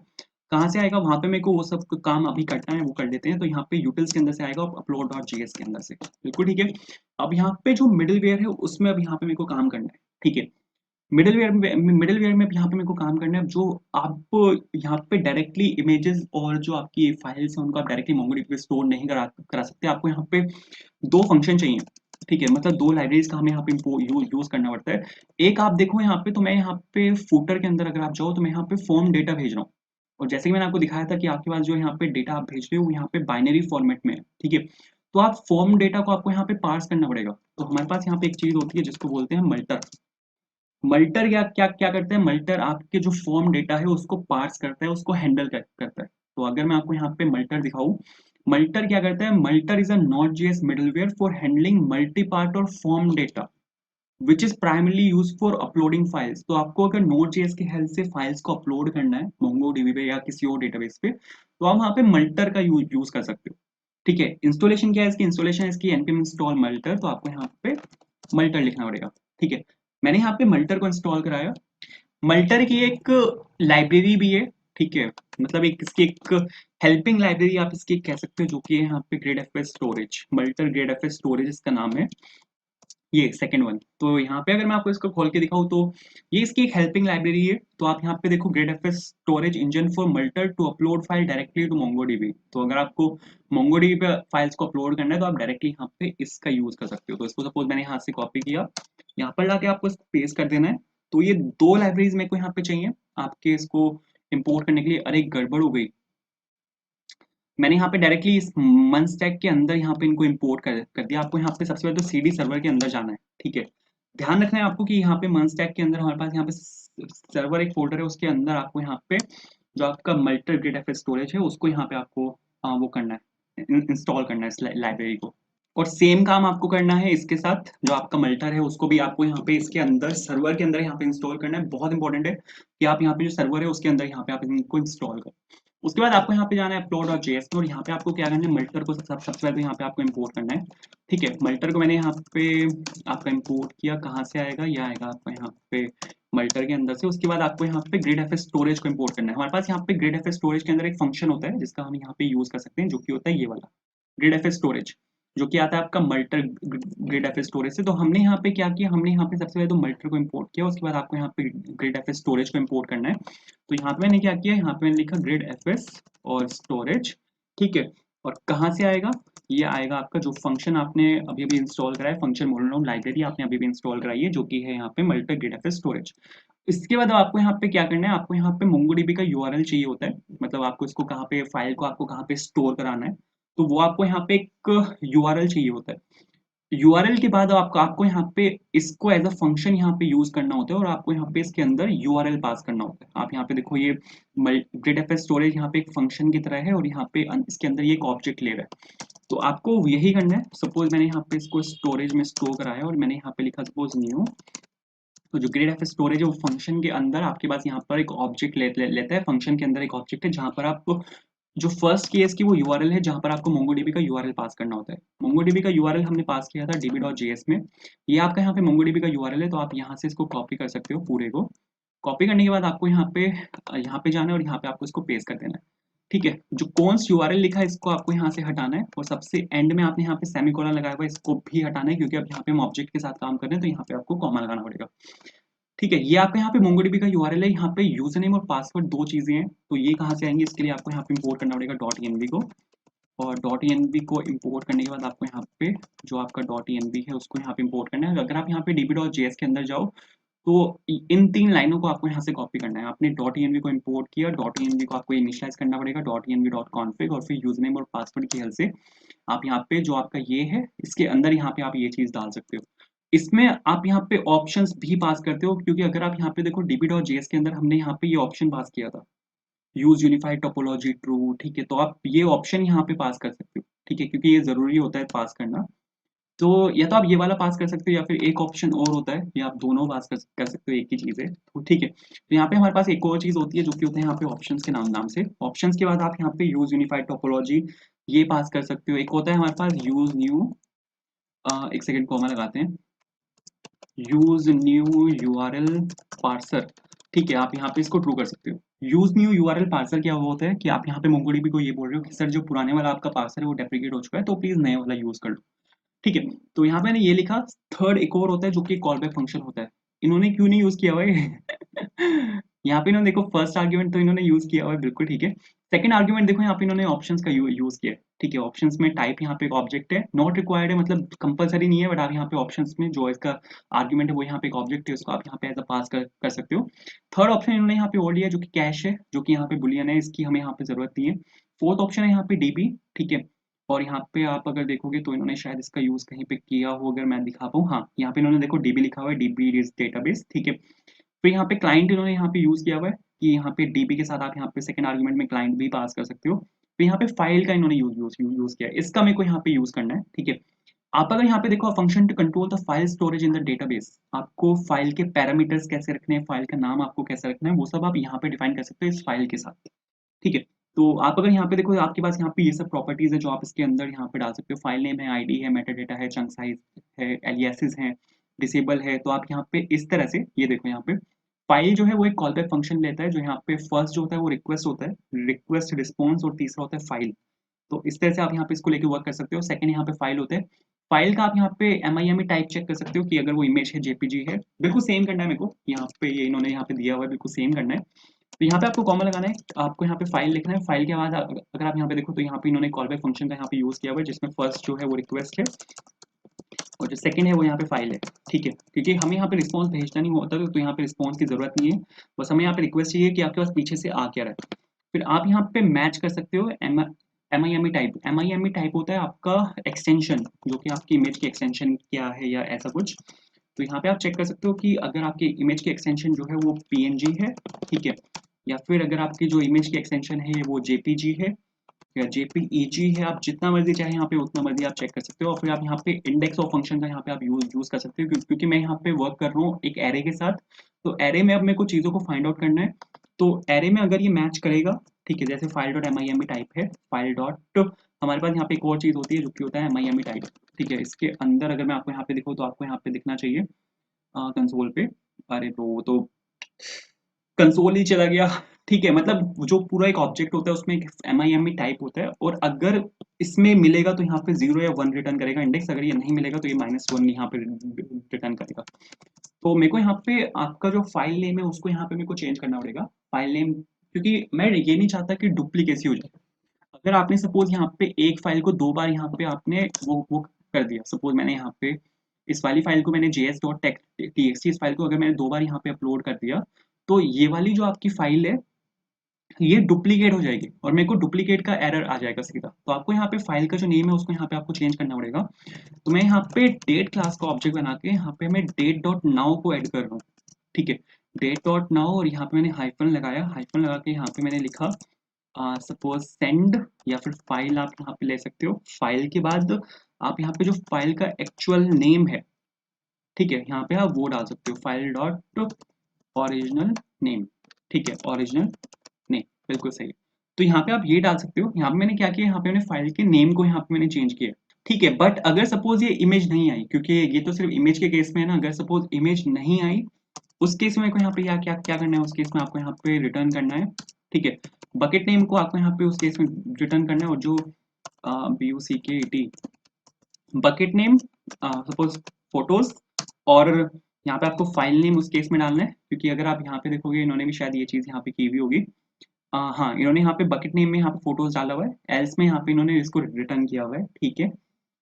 कहाँ से आएगा, वहां पे मेरे को वो सब काम अभी करना है, वो कर लेते हैं। तो यहाँ पे यूटिल्स के अंदर से आएगा, अपलोड डॉट जीएस के अंदर से, बिल्कुल ठीक है। अब यहाँ पे जो मिडिलवेयर है उसमें अब यहाँ पे मेरे को काम करना है। ठीक है, मिडिलवेयर में अब यहाँ पे मेरे को काम करना है। जो आप यहाँ पे डायरेक्टली इमेजेस और जो आपकी फाइल्स हैं उनको आप डायरेक्टली मोंगोडीबी पे स्टोर नहीं करा सकते। आपको यहाँ पे दो फंक्शन चाहिए। ठीक है, मतलब दो लाइब्रेरीज का हमें यहाँ पे यूज करना पड़ता है। एक आप देखो यहाँ पे, तो मैं यहाँ पे फूटर के अंदर अगर आप जाओ तो मैं यहाँ पे फॉर्म डेटा भेज रहा हूँ, और जैसे कि मैंने आपको दिखाया था कि आपके पास जो यहाँ पे डेटा आप भेज रहे हो वो यहाँ पे बाइनरी फॉर्मेट में है। ठीक है, तो आप फॉर्म डेटा को आपको यहाँ पे पार्स करना पड़ेगा। तो हमारे पास यहाँ पे एक चीज होती है जिसको बोलते हैं मल्टर। मल्टर क्या क्या क्या करता है, मल्टर आपके जो फॉर्म डेटा है उसको पार्स करता है, उसको हैंडल करता है। तो अगर मैं आपको यहाँ पे मल्टर दिखाऊं, मल्टर क्या करता है, Multer is a Node JS middleware for handling multi part or form data which is primarily use for uploading files. तो आपको अगर नोड जेएस की हेल्प से फाइल्स को अपलोड करना है मोंगोडीबी पे या किसी और डेटाबेस पे, तो आप वहाँ पे मल्टर का यूज कर सकते हो। ठीक है, इंस्टॉलेशन क्या है इसकी, इंस्टॉलेशन इसकी npm इंस्टॉल मल्टर। तो आपको यहाँ पे मल्टर लिखना पड़ेगा। ठीक है, मैंने यहाँ पे मल्टर को इंस्टॉल कराया। मल्टर की एक लाइब्रेरी भी है। ठीक है, मतलब एक इसकी एक हेल्पिंग लाइब्रेरी आप इसकी कह सकते हो, जो कि है यहाँ पे GridFS storage, Multer GridFS storage इसका नाम है, ये सेकंड वन। तो यहाँ पे अगर मैं आपको इसको खोल के दिखाऊं तो ये इसकी एक हेल्पिंग लाइब्रेरी है। तो आप यहाँ पे देखो, GridFS storage engine for Multer to upload file directly to MongoDB. तो अगर आपको मोंगोडीबी पे फाइल्स को अपलोड करना है तो आप डायरेक्टली यहाँ पे इसका यूज कर सकते हो। तो इसको सपोज मैंने यहाँ से कॉपी किया, यहाँ पर लाके आपको पेस्ट कर देना है। तो ये दो लाइब्रेरीज मेरे को यहाँ पे चाहिए आपके इसको इंपोर्ट करने के लिए। अरे गड़बड़ हो गई, मैंने यहाँ पे डायरेक्टली इस मन स्टैक के अंदर यहाँ पे इनको इंपोर्ट कर दिया। आपको यहाँ पे सबसे पहले तो सीडी सर्वर के अंदर जाना है। ठीक है, ध्यान रखना है आपको कि यहाँ पे मन स्टैक के अंदर हमारे पास यहाँ पे सर्वर एक फोल्डर है, उसके अंदर आपको यहाँ पे जो आपका मल्टर ग्रेड एफ स्टोरेज है उसको यहाँ पे आपको वो करना है, इंस्टॉल करना है इस लाइब्रेरी को। और सेम काम आपको करना है इसके साथ, जो आपका मल्टर है उसको भी आपको यहाँ पे इसके अंदर सर्वर के अंदर यहाँ पे इंस्टॉल करना है। बहुत इंपॉर्टेंट है कि आप यहाँ पे जो सर्वर है उसके अंदर यहाँ पे आप इनको इंस्टॉल करें। उसके बाद आपको यहाँ पे जाना है अपलोड और जेएस में, और यहाँ पे आपको क्या करना है, मल्टर को सबसे पहले तो यहाँ पे आपको इंपोर्ट करना है। ठीक है, मल्टर को मैंने यहाँ पे आपका इंपोर्ट किया, कहाँ से आएगा, यह आएगा आपका यहाँ पे मल्टर के अंदर से। उसके बाद आपको यहाँ पे ग्रिड एफ स्टोरेज को इंपोर्ट करना है। हमारे पास यहाँ पे ग्रिड एफ स्टोरेज के अंदर एक फंक्शन होता है जिसका हम यहाँ पे यूज कर सकते हैं, जो कि होता है ये वाला ग्रिड एफ स्टोरेज, जो कि आता है आपका मल्टर ग्रिड एफ स्टोरेज से। तो हमने यहाँ पे क्या किया, हमने यहाँ पे सबसे पहले तो मल्टर को इंपोर्ट किया, उसके बाद आपको यहाँ पे ग्रिड एफ स्टोरेज को इंपोर्ट करना है। तो यहाँ पे मैंने क्या किया, यहाँ पे मैंने लिखा ग्रिड एफ और स्टोरेज। ठीक है, और कहाँ से आएगा, ये आएगा आपका जो फंक्शन आपने अभी अभी इंस्टॉल करा है, फंक्शन बोल रहा हूँ, लाइब्रेरी आपने अभी भी इंस्टॉल कराई है, जो कि है यहाँ पे मल्टर ग्रिड एफ स्टोरेज। इसके बाद आपको यहाँ पे क्या करना है, आपको यहाँ पे मोंगोडीबी का यूआरएल चाहिए होता है, मतलब आपको इसको कहाँ पे फाइल को आपको कहाँ पे स्टोर कराना है। तो वो आपको यहाँ पे एक यूआरएल चाहिए होता है। यूआरएल के बाद आपको आपको यहाँ पे इसको एज अ फंक्शन यहाँ पे यूज करना होता है, और आपको यहाँ पे इसके अंदर यूआरएल पास करना होता है। आप यहाँ पे देखो, ये ग्रिड एफ स्टोरेज यहाँ पे एक फंक्शन की तरह है, और यहाँ पे इसके अंदर ये एक ऑब्जेक्ट ले रहा है। तो आपको यही करना है। सपोज मैंने यहाँ पे इसको स्टोरेज में स्टोर कराया, और मैंने यहाँ पे लिखा सपोज न्यू। तो जो ग्रिड एफ स्टोरेज है वो फंक्शन के अंदर आपके पास यहाँ पर एक ऑब्जेक्ट लेता है। फंक्शन के अंदर एक ऑब्जेक्ट है जहाँ पर आपको जो फर्स्ट केस की वो यूआरएल है, जहाँ पर आपको मोंगोडीबी का यूआरएल पास करना होता है। मोंगोडीबी का यूआरएल हमने पास किया था db.js में। ये आपका यहाँ पे मोंगोडीबी का यूआरएल है, तो आप यहाँ से इसको कॉपी कर सकते हो पूरे को। कॉपी करने के बाद आपको यहाँ पे जाना है, और यहाँ पे आपको इसको पेस्ट कर देना है। ठीक है, जो कौन यूआरएल लिखा है इसको आपको यहाँ से हटाना है, और सबसे एंड में आपने यहाँ पे सेमीकोलन लगाया हुआ है, इसको भी हटाना है, क्योंकि अब यहाँ पे हम ऑब्जेक्ट के साथ काम कर रहे हैं, तो यहाँ पे आपको कॉमा लगाना पड़ेगा। ठीक है, ये आपका यहाँ पे मोंगोडीबी का यूआरएल है। यहाँ पे यूजर नेम और पासवर्ड दो चीजें हैं, तो ये कहाँ से आएंगे, इसके लिए आपको यहाँ पे इंपोर्ट करना पड़ेगा डॉट एनवी को। और डॉट एनवी को इंपोर्ट करने के बाद आपको यहाँ पे जो आपका डॉट एनवी है उसको यहाँ पे इंपोर्ट करना है। अगर आप यहाँ पे db.js के अंदर जाओ तो इन तीन लाइनों को आपको यहाँ से कॉपी करना है। आपने डॉट एनवी को इंपोर्ट किया, डॉट एनवी को आपको इनिशियलाइज करना पड़ेगा डॉट एनवी डॉट कॉन्फिग, और फिर यूजर नेम और पासवर्ड की हेल्प से आप यहाँ पे जो आपका ये है इसके अंदर यहाँ पे आप ये चीज डाल सकते हो। इसमें आप यहाँ पे ऑप्शंस भी पास करते हो, क्योंकि अगर आप यहाँ पे देखो db.js के अंदर हमने यहाँ पे ये ऑप्शन पास किया था, यूज यूनिफाइड टोपोलॉजी ट्रू, ठीक है, तो आप ये ऑप्शन यहाँ पे पास कर सकते हो, ठीक है, क्योंकि ये जरूरी होता है पास करना। तो या तो आप ये वाला पास कर सकते हो या फिर एक ऑप्शन और होता है या आप दोनों पास कर सकते हो, एक ही चीज़ है, तो ठीक है। तो यहाँ पे हमारे पास एक और चीज़ होती है जो कि होते हैं यहाँ पे ऑप्शंस के नाम से। ऑप्शंस के बाद आप यहाँ पे यूज यूनिफाइड टोपोलॉजी ये पास कर सकते हो। एक होता है हमारे पास यूज न्यू, एक सेकंड कॉमा लगाते हैं, यूज न्यू यूआरएल पार्सर, ठीक है, आप यहाँ पे इसको ट्रू कर सकते हो। यूज न्यू यूआरएल पार्सर क्या होता है कि आप यहाँ पे मोंगोडीबी को ये बोल रहे हो कि सर जो पुराने वाला आपका पार्सर है वो डेप्रिकेट हो चुका है, तो प्लीज नए वाला यूज कर लो, ठीक है। तो यहाँ पे मैंने ये लिखा। थर्ड एक और होता है जो कि कॉल बैक फंक्शन होता है। इन्होंने क्यों नहीं यूज किया हुआ है यहाँ पे इन्होंने देखो फर्स्ट आर्ग्यूमेंट तो इन्होंने यूज किया हुआ है, बिल्कुल ठीक है। सेकंड आर्ग्यूमेंट देखो यहाँ पे इन्होंने ऑप्शंस का यूज किया है, ठीक है। ऑप्शंस में टाइप यहाँ पे एक ऑब्जेक्ट है, नॉट रिक्वायर्ड है, मतलब कंपलसरी नहीं है, बट आप यहाँ पे ऑप्शंस में जो इसका आर्ग्यूमेंट है वो यहाँ पे एक ऑब्जेक्ट है, उसको आप यहाँ पे एज अ पास कर सकते हो। थर्ड ऑप्शन इन्होंने यहाँ पे और लिया जो कि कैश है, जो कि यहाँ पे बुलियन है, इसकी हमें यहाँ पे जरूरत नहीं है। फोर्थ ऑप्शन है यहाँ पे डीबी, ठीक है। और यहाँ पे आप अगर देखोगे तो इन्होंने शायद इसका यूज कहीं पे किया हो, अगर मैं दिखा पाऊँ, हाँ यहाँ पे इन्होंने देखो डीबी लिखा हुआ है, डीबी इज डेटाबेस, ठीक है। फिर यहाँ पे क्लाइंट इन्होंने यहाँ पे यूज किया हुआ है कि यहाँ पे डीबी के साथ आप यहाँ पे सेकंड आर्गुमेंट में क्लाइंट भी पास कर सकते हो। फिर यहाँ पे फाइल का इन्होंने यूज किया है, इसका मेरे को यहाँ पे यूज करना है, ठीक है। आप अगर यहाँ पे देखो function to control the file storage in the database, आपको फाइल के पैरामीटर्स कैसे रखने हैं, फाइल का नाम आपको कैसे रखना है, वो सब आप यहाँ पे डिफाइन कर सकते हो इस फाइल के साथ, ठीक है। तो आप अगर यहाँ पे देखो आपके पास यहाँ पे ये सब प्रॉपर्टीज है जो आप इसके अंदर यहाँ पे डाल सकते हो। फाइल नेम है, आईडी है, मेटा डेटा है, चंक साइज है, एलियासेस है, डिसेबल है, तो आप यहाँ पे इस तरह से ये देखो यहाँ पे फाइल जो है वो एक कॉल बैक फंक्शन लेता है, जो यहाँ पे फर्स्ट जो होता है वो रिक्वेस्ट होता है, रिक्वेस्ट रिस्पॉन्स, और तीसरा होता है फाइल। तो इस तरह से आप यहाँ पे इसको लेके वर्क कर सकते हो। सेकंड यहाँ पे फाइल होते हैं, फाइल का आप यहाँ पे एमआईएमई टाइप चेक कर सकते हो कि अगर वो इमेज है जेपीजी है, बिल्कुल सेम करना है मेरे को, यहाँ पे ये इन्होंने यहाँ पे दिया हुआ है, बिल्कुल सेम करना है। तो यहाँ पे आपको कॉमा लगाना है, आपको यहाँ पे फाइल लिखना है, फाइल के बाद अगर आप यहाँ पे देखो तो यहाँ पे इन्होंने कॉल बैक फंक्शन का यहाँ पे यूज किया हुआ है, जिसमें फर्स्ट जो है वो रिक्वेस्ट है और जो सेकंड है वो यहाँ पे फाइल है, ठीक है। क्योंकि हमें यहाँ पे रिस्पॉन्स भेजना नहीं होता तो यहाँ पे रिस्पॉन्स की जरूरत नहीं है, बस हमें यहाँ पे रिक्वेस्ट चाहिए कि आपके पास पीछे से आ क्या रहा है। फिर आप यहाँ पे मैच कर सकते हो M I M E type होता है आपका एक्सटेंशन, जो कि आपकी इमेज की एक्सटेंशन क्या है या ऐसा कुछ। तो यहाँ पे आप चेक कर सकते हो कि अगर आपकी इमेज की एक्सटेंशन जो है वो पीएनजी है, ठीक है, या फिर अगर आपकी जो इमेज की एक्सटेंशन है वो जेपीजी है या जेपीईजी है, आप जितना मर्जी चाहे यहाँ पे उतना मर्जी आप चेक कर सकते हो। और फिर आप यहाँ पे इंडेक्स ऑफ फंक्शन का यहाँ पे आप यूज कर सकते हो, क्योंकि मैं यहाँ पे वर्क कर रहा हूँ एक एरे के साथ। तो एरे में अब मेरे को चीज़ों को फाइंड आउट करना है, तो एरे में अगर ये मैच करेगा, ठीक है, जैसे file dot M I M E type है, फाइल डॉट, हमारे पास यहाँ पे एक और चीज़ होती है जो कि होता है M I M E type, ठीक है। इसके अंदर अगर मैं आपको यहाँ पे दिखाऊँ तो आपको यहाँ पे दिखना चाहिए कंसोल पे, अरे ब्रो वो तो कंसोल ही चला गया, ठीक है। मतलब जो पूरा एक ऑब्जेक्ट होता है उसमें एक एमआईएमई टाइप होता है, और अगर इसमें मिलेगा तो यहाँ पे 0 या 1 रिटर्न करेगा इंडेक्स, अगर ये नहीं मिलेगा तो ये -1 यहाँ पे रिटर्न करेगा। तो मेरे को यहाँ पे आपका जो फाइल नेम है उसको यहाँ पे मेरे को चेंज करना पड़ेगा, फाइल नेम, क्योंकि मैं ये नहीं चाहता कि डुप्लीकेसी हो जाए। अगर आपने सपोज यहाँ पे एक फाइल को 2 बार यहाँ पे आपने वो कर दिया, सपोज मैंने यहाँ पे इस वाली फाइल को मैंने js.txt, इस फाइल को अगर मैंने 2 बार यहाँ पे अपलोड कर दिया, तो ये वाली जो आपकी फाइल है ये डुप्लीकेट हो जाएगी और मेरे को डुप्लीकेट का एरर आ जाएगा सीधा। तो आपको यहाँ पे फाइल का जो नेम है उसको यहाँ पे आपको चेंज करना पड़ेगा। तो मैं यहाँ पे डेट क्लास का ऑब्जेक्ट बना के यहाँ पे मैं डेट डॉट नाउ को ऐड कर रहा हूँ, ठीक है, डेट डॉट नाउ, और यहाँ पे मैंने हाइफन लगाया, हाइफन लगा के यहाँ पे मैंने लिखा सपोज सेंड, या फिर फाइल आप यहाँ पे ले सकते हो। फाइल के बाद आप यहाँ पे जो फाइल का एक्चुअल नेम है, ठीक है, यहाँ पे आप वो डाल सकते हो, फाइल डॉट ओरिजिनल नेम, ठीक है, ओरिजिनल नेम, बिल्कुल सही है। तो यहाँ पे आप ये डाल सकते हो। यहाँ पे मैंने क्या किया, यहाँ पे मैंने फाइल के नेम को यहाँ पे मैंने चेंज किया, ठीक है। बट अगर सपोज ये इमेज नहीं आई, क्योंकि ये तो सिर्फ इमेज के केस में है ना, अगर सपोज इमेज नहीं आई उस केस में को यहाँ पे क्या क्या करना है, उस केस में आपको यहाँ पे रिटर्न करना है, ठीक है। बकेट नेम को आपको यहाँ पे उस केस में रिटर्न करना है, और जो BUCKET bucket name suppose photos, और यहाँ पे आपको फाइल नेम उस केस में डालना है, क्योंकि अगर आप यहाँ पे देखोगे इन्होंने भी शायद ये चीज़ यहाँ पे की हुई होगी। हाँ, इन्होंने यहाँ पे बकेट नेम में यहाँ पे फोटोज डाला हुआ है, एल्स में यहाँ पे इन्होंने इसको रिटर्न किया हुआ है, ठीक है।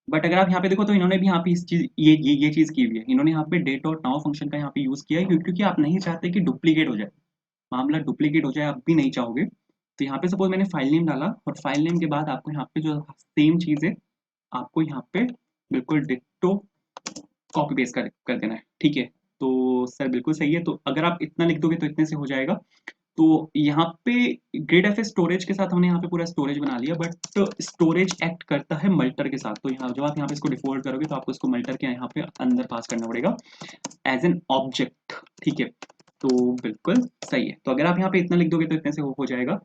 बट अगर आप यहाँ पे देखो तो इन्होंने भी यहाँ पे इस चीज ये चीज की हुई है, इन्होंने यहाँ पे डेट डॉट नाउ फंक्शन का यहाँ पे यूज किया है, क्योंकि आप नहीं चाहते कि डुप्लीकेट हो जाए, मामला डुप्लीकेट हो जाए, आप भी नहीं चाहोगे। तो यहाँ पे सपोज मैंने फाइल नेम डाला, और फाइल नेम के बाद आपको यहाँ पे जो सेम चीज है आपको यहाँ पे बिल्कुल डिट्टो कॉपी पेस्ट कर देना है, ठीक है। तो सर बिल्कुल सही है, तो अगर आप इतना लिख दोगे तो इतने से हो जाएगा। तो यहाँ पे ग्रिड एफ स्टोरेज के साथ हमने यहाँ पे पूरा स्टोरेज बना लिया, बट स्टोरेज एक्ट करता है मल्टर के साथ। तो यहाँ जब आप यहाँ पे इसको डिफॉल्ट करोगे तो आपको इसको मल्टर के यहाँ पे अंदर पास करना पड़ेगा एज एन ऑब्जेक्ट, ठीक है। तो बिल्कुल सही है। तो अगर आप यहाँ पे इतना लिख दोगे तो इतने से हो जाएगा।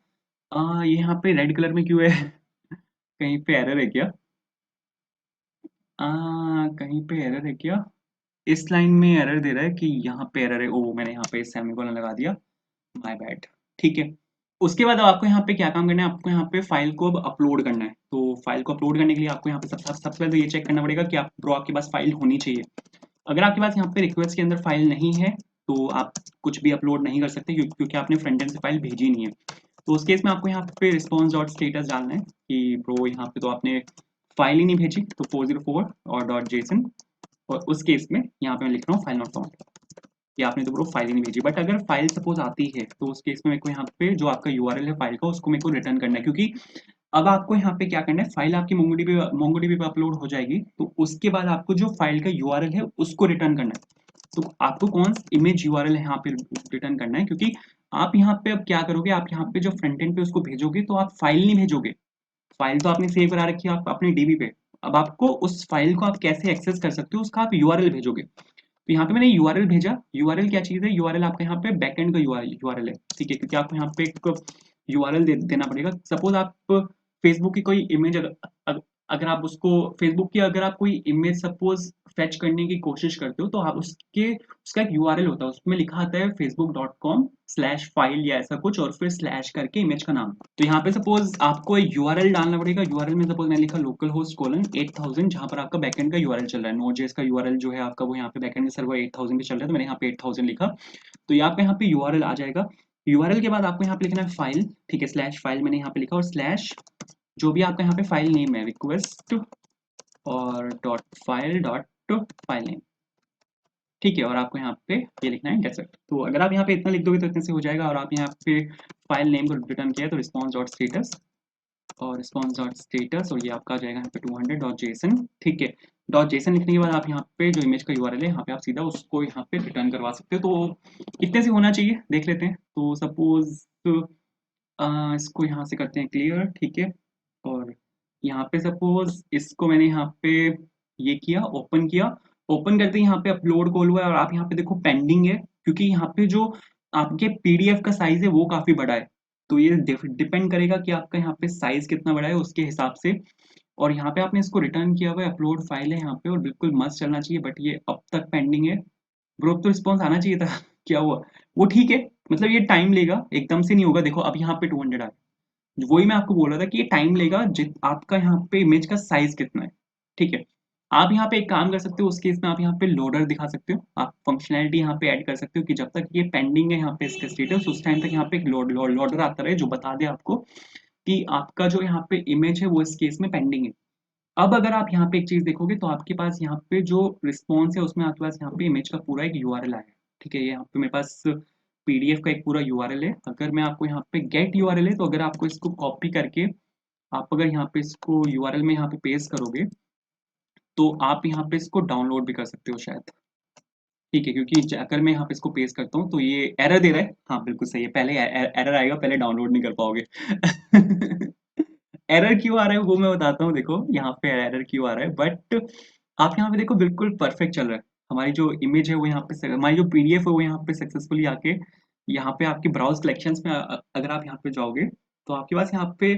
ये यहाँ पे रेड कलर में क्यों है? कहीं पे एरर है क्या? कहीं पे एरर है क्या? इस लाइन में एरर दे रहा है कि यहाँ पे एरर है। ओ, मैंने यहाँ पे सेमीकोलन लगा दिया, माय बैड। ठीक है। उसके बाद अब आपको यहाँ पे क्या काम करना है, आपको यहाँ पे फाइल को अब अपलोड करना है। तो फाइल को अपलोड करने के लिए आपको यहाँ पे सबसे पहले तो ये चेक करना पड़ेगा कि आप ब्रो आपके पास फाइल होनी चाहिए। अगर आपके पास यहाँ पे रिक्वेस्ट के अंदर फाइल नहीं है तो आप कुछ भी अपलोड नहीं कर सकते, क्योंकि आपने फ्रंट एंड से फाइल भेजी नहीं है। तो उस केस में आपको यहाँ पे रिस्पॉन्स डॉट स्टेटस डालना है कि ब्रो यहाँ पे तो आपने फाइल ही नहीं भेजी, तो 404 और डॉट जेसन। और उस केस में यहाँ पे मैं लिख रहा हूँ फाइल नॉट फाउंड, कि आपने तो ब्रो फाइल ही नहीं भेजी। बट अगर फाइल सपोज आती है तो उस केस में मेरे को यहाँ पे जो आपका यूआरएल है फाइल का उसको मेरे को रिटर्न करना है, क्योंकि अब आपको यहाँ पे क्या करना है, फाइल आपकी मोंगोडीबी पे अपलोड हो जाएगी तो उसके बाद आपको जो फाइल का यूआरएल है उसको रिटर्न करना है। तो आपको कौन सा इमेज यूआरएल है यहाँ पे रिटर्न करना है, क्योंकि आप यहाँ पे अब क्या करोगे, आप यहाँ पे जो फ्रंट एंड पे उसको भेजोगे तो आप फाइल नहीं भेजोगे। फाइल तो आपने सेव करा रखी है आप अपने डीबी पे। अब आपको उस फाइल को आप कैसे एक्सेस कर सकते हो उसका आप यूआरएल भेजोगे। तो यहाँ पे मैंने यूआरएल भेजा। यूआरएल क्या चीज है? यूआरएल आपका यहाँ पे बैकएंड का यूआरएल है, ठीक है, क्योंकि आपको यहाँ पे एक यूआरएल देना पड़ेगा। सपोज आप फेसबुक की कोई इमेज अगर आप उसको फेसबुक की अगर आप कोई इमेज सपोज फेच करने की कोशिश करते हो तो आप उसका एक यूआरएल होता है, उसमें लिखा आता है facebook.com/file या ऐसा कुछ और फिर स्लैश करके इमेज का नाम। तो यहाँ पे सपोज आपको यूआरएल डालना पड़ेगा। यूआरएल में सपोज मैंने लिखा localhost:8000, जहाँ पर आपका बैकएंड का यूआरएल चल रहा है। नोड.जेएस का यूआरएल जो है आपका वो यहाँ पे बैकएंड में सर्वर 8000 पे चल रहा है, तो मैंने यहाँ पे 8000 लिखा। तो ये आपका यहाँ पे यूआरएल आ जाएगा। यूआरएल के बाद आपको यहाँ पे लिखना है फाइल, ठीक है, स्लैश फाइल मैंने यहाँ पे लिखा और स्लैश जो भी आपका यहाँ पे फाइल नेम है रिक्वेस्ट और डॉट फाइल नेम, ठीक है। और आपको यहाँ पे ये लिखना है डेजर्ट। तो अगर आप यहाँ पे इतना लिख दोगे तो इतने से हो जाएगा। और आप यहाँ पे फाइल नेम को रिटर्न किया तो रिस्पॉन्स डॉट स्टेटस और रिस्पॉन्स डॉट स्टेटस और ये आपका आ जाएगा यहाँ पे 200 डॉट जेसन, ठीक है। डॉट जेसन लिखने के बाद आप यहाँ पे जो इमेज का यूआरएल है यहाँ पे आप सीधा उसको यहाँ पे रिटर्न करवा सकते हो। तो इतने से होना चाहिए, देख लेते हैं। तो सपोज इसको यहाँ से करते हैं क्लियर, ठीक है। और यहाँ पे सपोज इसको मैंने यहाँ पे ये किया, ओपन किया। ओपन करते ही यहाँ पे अपलोड कॉल हुआ है और आप यहाँ पे देखो पेंडिंग है, क्योंकि यहाँ पे जो आपके पीडीएफ का साइज है वो काफी बड़ा है। तो ये डिपेंड करेगा कि आपका यहाँ पे साइज कितना बड़ा है उसके हिसाब से। और यहाँ पे आपने इसको रिटर्न किया हुआ है, अपलोड फाइल है यहाँ पे और बिल्कुल मस्त चलना चाहिए, बट ये अब तक पेंडिंग है। ब्रो तो रिस्पॉन्स आना चाहिए था। क्या हुआ? वो ठीक है, मतलब ये टाइम लेगा, एकदम से नहीं होगा। देखो अब यहाँ पे 200 आ, वही मैं आपको बोल रहा था कि ये टाइम लेगा आपका यहाँ पे इमेज का साइज कितना है, ठीक है। आप यहाँ पे एक काम कर सकते हो, उस केस में आप यहाँ पे लोडर दिखा सकते हो, आप फंक्शनैलिटी यहाँ पे ऐड कर सकते हो कि जब तक ये पेंडिंग है यहाँ पे इसका स्टेटस उस टाइम तक यहाँ पे एक लोडर आता रहे जो बता दे आपको कि आपका जो यहाँ पे इमेज है वो इस केस में पेंडिंग है। अब अगर आप यहाँ पे एक चीज देखोगे तो आपके पास यहाँ पे जो रिस्पॉन्स है उसमें आपके पास यहाँ पे इमेज का पूरा एक यूआरएल आया है, ठीक है। ये यहाँ पे मेरे पास पीडीएफ का एक पूरा यूआरएल है। अगर मैं आपको यहाँ पे गेट यूआरएल है तो अगर आपको इसको कॉपी करके आप अगर यहाँ पे इसको यूआरएल में यहाँ पे पेस्ट करोगे तो आप यहाँ पे इसको डाउनलोड भी कर सकते हो शायद, ठीक है। क्योंकि अगर मैं यहाँ पे इसको पेस्ट करता हूँ तो ये एरर दे रहा है। हाँ बिल्कुल सही है, पहले एरर आएगा, पहले डाउनलोड नहीं कर पाओगे। एरर क्यों आ रहा है वो मैं बताता हूँ। देखो यहाँ पे एरर क्यों आ रहा है, बट आप यहाँ पे देखो बिल्कुल परफेक्ट चल रहा है। हमारी जो इमेज है वो यहाँ पे हमारी जो पीडीएफ है वो यहाँ पे सक्सेसफुली आके यहाँ पे आपके ब्राउज कलेक्शंस में अगर आप यहाँ पे जाओगे तो आपके पास यहाँ पे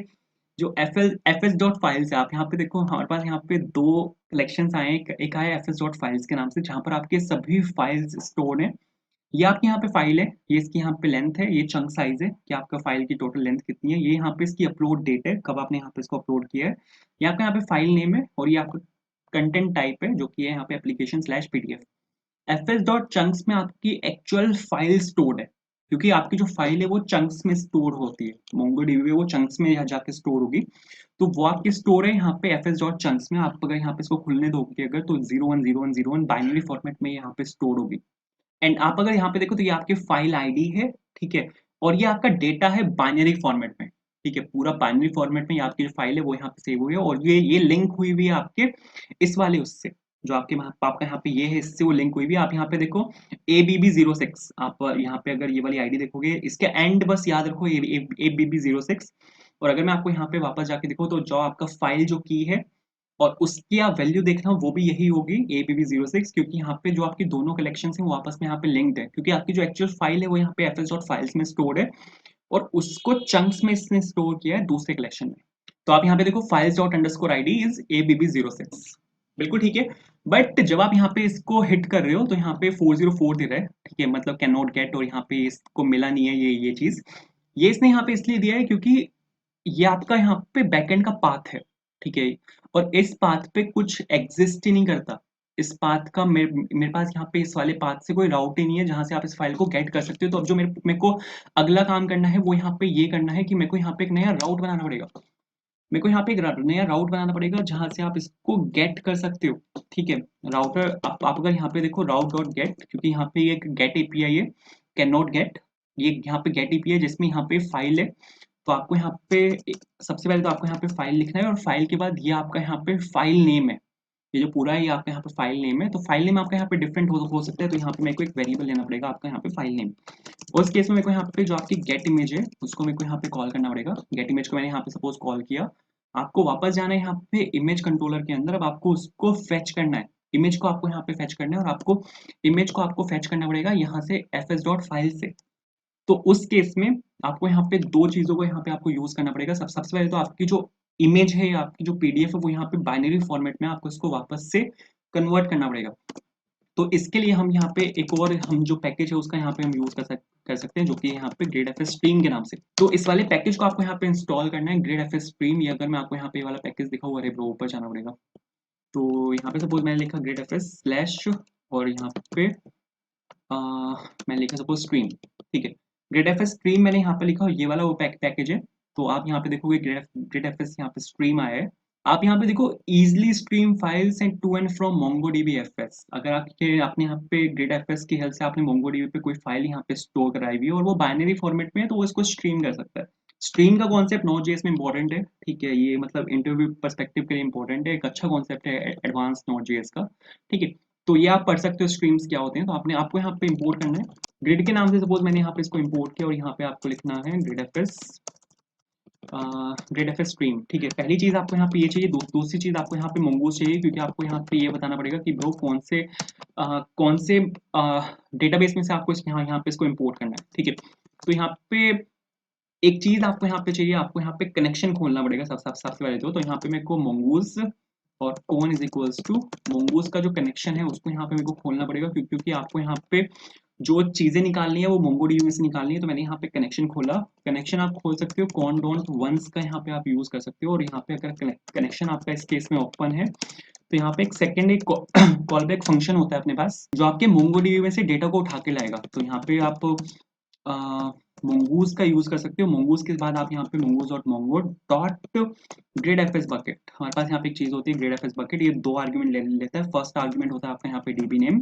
जो एफ एस डॉट फाइल्स है, आप यहाँ पे देखो हमारे पास यहाँ पे दो कलेक्शंस आए हैं। एक आया एफ एस डॉट फाइल्स के नाम से, जहाँ पर आपके सभी फाइल्स स्टोर है। ये आपकी यहाँ पे फाइल है, ये इसकी यहाँ पे लेंथ है, ये चंक साइज है कि आपका फाइल की टोटल लेंथ कितनी है। ये यहाँ पे इसकी अपलोड डेट है, कब आपने यहाँ पे इसको अपलोड किया है। ये आपका यहाँ पे फाइल नेम है और ये आपका कंटेंट टाइप है जो कि है यहाँ पे एप्लीकेशन/पीडीएफ। एफ एस डॉट चंक्स में आपकी एक्चुअल फाइल स्टोर्ड है, क्योंकि आपकी जो फाइल है वो चंक्स में स्टोर होती है। मोंगोडीबी में वो चंक्स में यहाँ जाके स्टोर होगी, तो वो आपकी स्टोर है यहाँ पे एफ एस डॉट चंक्स में। आप अगर यहाँ पे इसको खुलने दोगे अगर तो 010101 बाइनरी फॉर्मेट में यहाँ पे स्टोर होगी। एंड आप अगर यहाँ पे देखो तो ये आपकी फाइल आईडी है, ठीक है। और ये आपका डेटा है बाइनरी फॉर्मेट में, ठीक है। पूरा बाइनरी फॉर्मेट में ये आपकी जो फाइल है वो यहाँ पे सेव हुई है और ये लिंक हुई हुई है आपके इस वाले उससे जो आपका यहाँ पे ये है, इससे वो लिंक हुई भी। आप यहाँ पे देखो ABB06, आप यहाँ पे अगर ये वाली आईडी देखोगे, इसके एंड बस याद रखो ABB06। और अगर मैं आपको यहाँ पे वापस जाके देखो तो जो आपका फाइल जो की है और उसकी आप वैल्यू देखना वो भी यही होगी ABB06, क्योंकि यहाँ पे जो आपकी दोनों कलेक्शन है वो आपस में यहाँ पे लिंक्ड है, क्योंकि आपकी जो एक्चुअल फाइल है वो यहाँ पे fs.files में स्टोर है और उसको चंक्स में इसने स्टोर किया है दूसरे कलेक्शन में। तो आप यहाँ पे देखो files._id इज ABB06, बिल्कुल ठीक है। बट जब आप यहाँ पे इसको हिट कर रहे हो तो यहाँ पे 404 दे रहा है, ठीक है, मतलब कैन नॉट गेट, और यहाँ पे इसको मिला नहीं है ये चीज। ये इसने यहाँ पे इसलिए दिया है क्योंकि ये आपका यहाँ पे बैकएंड का पाथ है, ठीक है, और इस पाथ पे कुछ एग्जिस्ट ही नहीं करता। इस पाथ का मेरे पास यहाँ पे इस वाले पाथ से कोई राउट ही नहीं है जहां से आप इस फाइल को गेट कर सकते हो। तो अब जो मेरे को अगला काम करना है वो यहाँ पे ये करना है कि मेरे को यहाँ पे एक नया राउट बनाना पड़ेगा। मेरे को यहाँ पे एक नया राउट बनाना पड़ेगा जहां से आप इसको गेट कर सकते हो, ठीक है। राउटर आप अगर यहाँ पे देखो राउट डॉट गेट, क्योंकि यहाँ पे एक गेट एपीआई है, कैन नॉट गेट, ये यहाँ पे गेट एपीआई जिसमें यहाँ पे फाइल है। तो आपको यहाँ पे सबसे पहले तो आपको यहाँ पे फाइल लिखना है, और फाइल के बाद ये आपका यहाँ पे फाइल नेम है। ये जो पूरा है ये आपका यहाँ पे फाइल नेम है। तो फाइल नेम आपका यहाँ पे डिफरेंट हो सकता है, तो यहाँ पे मेरे को एक वेरिएबल लेना पड़ेगा आपका यहाँ पे फाइल नेम। उस केस में मेरे को यहाँ पे जो आपकी गेट इमेज है उसको मेरे को यहाँ पे कॉल करना पड़ेगा। गेट इमेज को मैंने यहाँ पे सपोज कॉल किया, आपको वापस जाना है यहाँ पे इमेज कंट्रोलर के अंदर। अब आपको उसको फेच करना है, इमेज को आपको यहाँ पे फेच करना है, और आपको इमेज को आपको फेच करना पड़ेगा यहाँ से fs.file से। तो उस केस में आपको यहाँ पे दो चीजों को यहाँ पे आपको यूज करना पड़ेगा। सबसे पहले तो आपकी जो इमेज है या आपकी जो पीडीएफ है वो यहाँ पे बाइनरी फॉर्मेट में आपको इसको वापस से कन्वर्ट करना पड़ेगा। तो इसके लिए हम यहाँ पे एक और हम जो पैकेज है उसका यहाँ पे हम यूज कर सकते हैं, जो कि यहाँ पे GridFS Stream के नाम से। तो इस वाले पैकेज को आपको यहाँ पे इंस्टॉल करना है, GridFS Stream। ये अगर मैं आपको यहाँ पे वाला पैकेज दिखा हुआ है, ब्रो ऊपर जाना पड़ेगा। तो यहाँ पे सपोज मैंने लिखा GridFS स्लैश, और यहाँ पे मैंने लिखा सपोज स्ट्रीम, ठीक है। GridFS स्ट्रीम मैंने यहाँ पे लिखा, ये वाला वो पैकेज है। तो आप यहाँ पे देखोगे GridFS यहाँ पे स्ट्रीम आया है। आप यहाँ पे देखो easily stream files end to end from MongoDB FS। अगर आपने यहाँ पे GridFS की हेल्प से आपने MongoDB पे कोई फाइल यहाँ पे स्टोर कराई हुई है और वो बाइनरी फॉर्मेट में है, तो वो इसको स्ट्रीम कर सकता है। स्ट्रीम का कॉन्सेप्ट Node.js में इंपॉर्टेंट है, ठीक है, ये मतलब इंटरव्यू पर्सपेक्टिव के लिए इंपॉर्टेंट है, एक अच्छा कॉन्सेप्ट है एडवांस Node.js का, ठीक है। तो ये आप पढ़ सकते हो स्ट्रीम्स क्या होते हैं। तो आपको यहाँ पे इंपोर्ट करना है ग्रिड के नाम से। सपोज मैंने यहाँ पे इसको इंपोर्ट किया और यहाँ पे आपको लिखना है GridFS स्ट्रीम, ठीक है। पहली चीज आपको यहाँ पे ये चाहिए। दूसरी चीज आपको यहाँ पे Mongoose चाहिए, क्योंकि आपको यहाँ पे ये बताना पड़ेगा कि ब्रो कौन से डेटाबेस में से आपको यहाँ पे इसको इंपोर्ट करना है, ठीक है। तो यहाँ पे एक चीज आपको यहाँ पे चाहिए, आपको यहाँ पे कनेक्शन खोलना पड़ेगा सबसे पहले तो यहाँ पे मेरे को Mongoose और कौन इज इक्वल्स टू Mongoose का जो कनेक्शन है उसको यहाँ पे मेरे को खोलना पड़ेगा, क्योंकि आपको यहाँ पे जो चीजें निकालनी है वो MongoDB में से निकालनी है। तो मैंने यहाँ पे कनेक्शन खोला। कनेक्शन आप खोल सकते हो कॉन डॉट वंस का, यहाँ पे आप यूज कर सकते हो। और यहाँ पे अगर कनेक्शन आपका इस केस में ओपन है तो यहाँ पे एक सेकेंड एक कॉल बैक फंक्शन होता है अपने पास, जो आपके MongoDB में से डेटा को उठा के लाएगा। तो यहाँ पे आप Mongoose का यूज कर सकते हो। Mongoose के बाद आप यहाँ पे mongoose.mongo.gridfs बकेट, हमारे पास यहाँ पे एक चीज होती है GridFS बकेट। ये दो आर्ग्यूमेंट लेता है। फर्स्ट आर्ग्यूमेंट होता है आपका यहाँ पे DB नेम,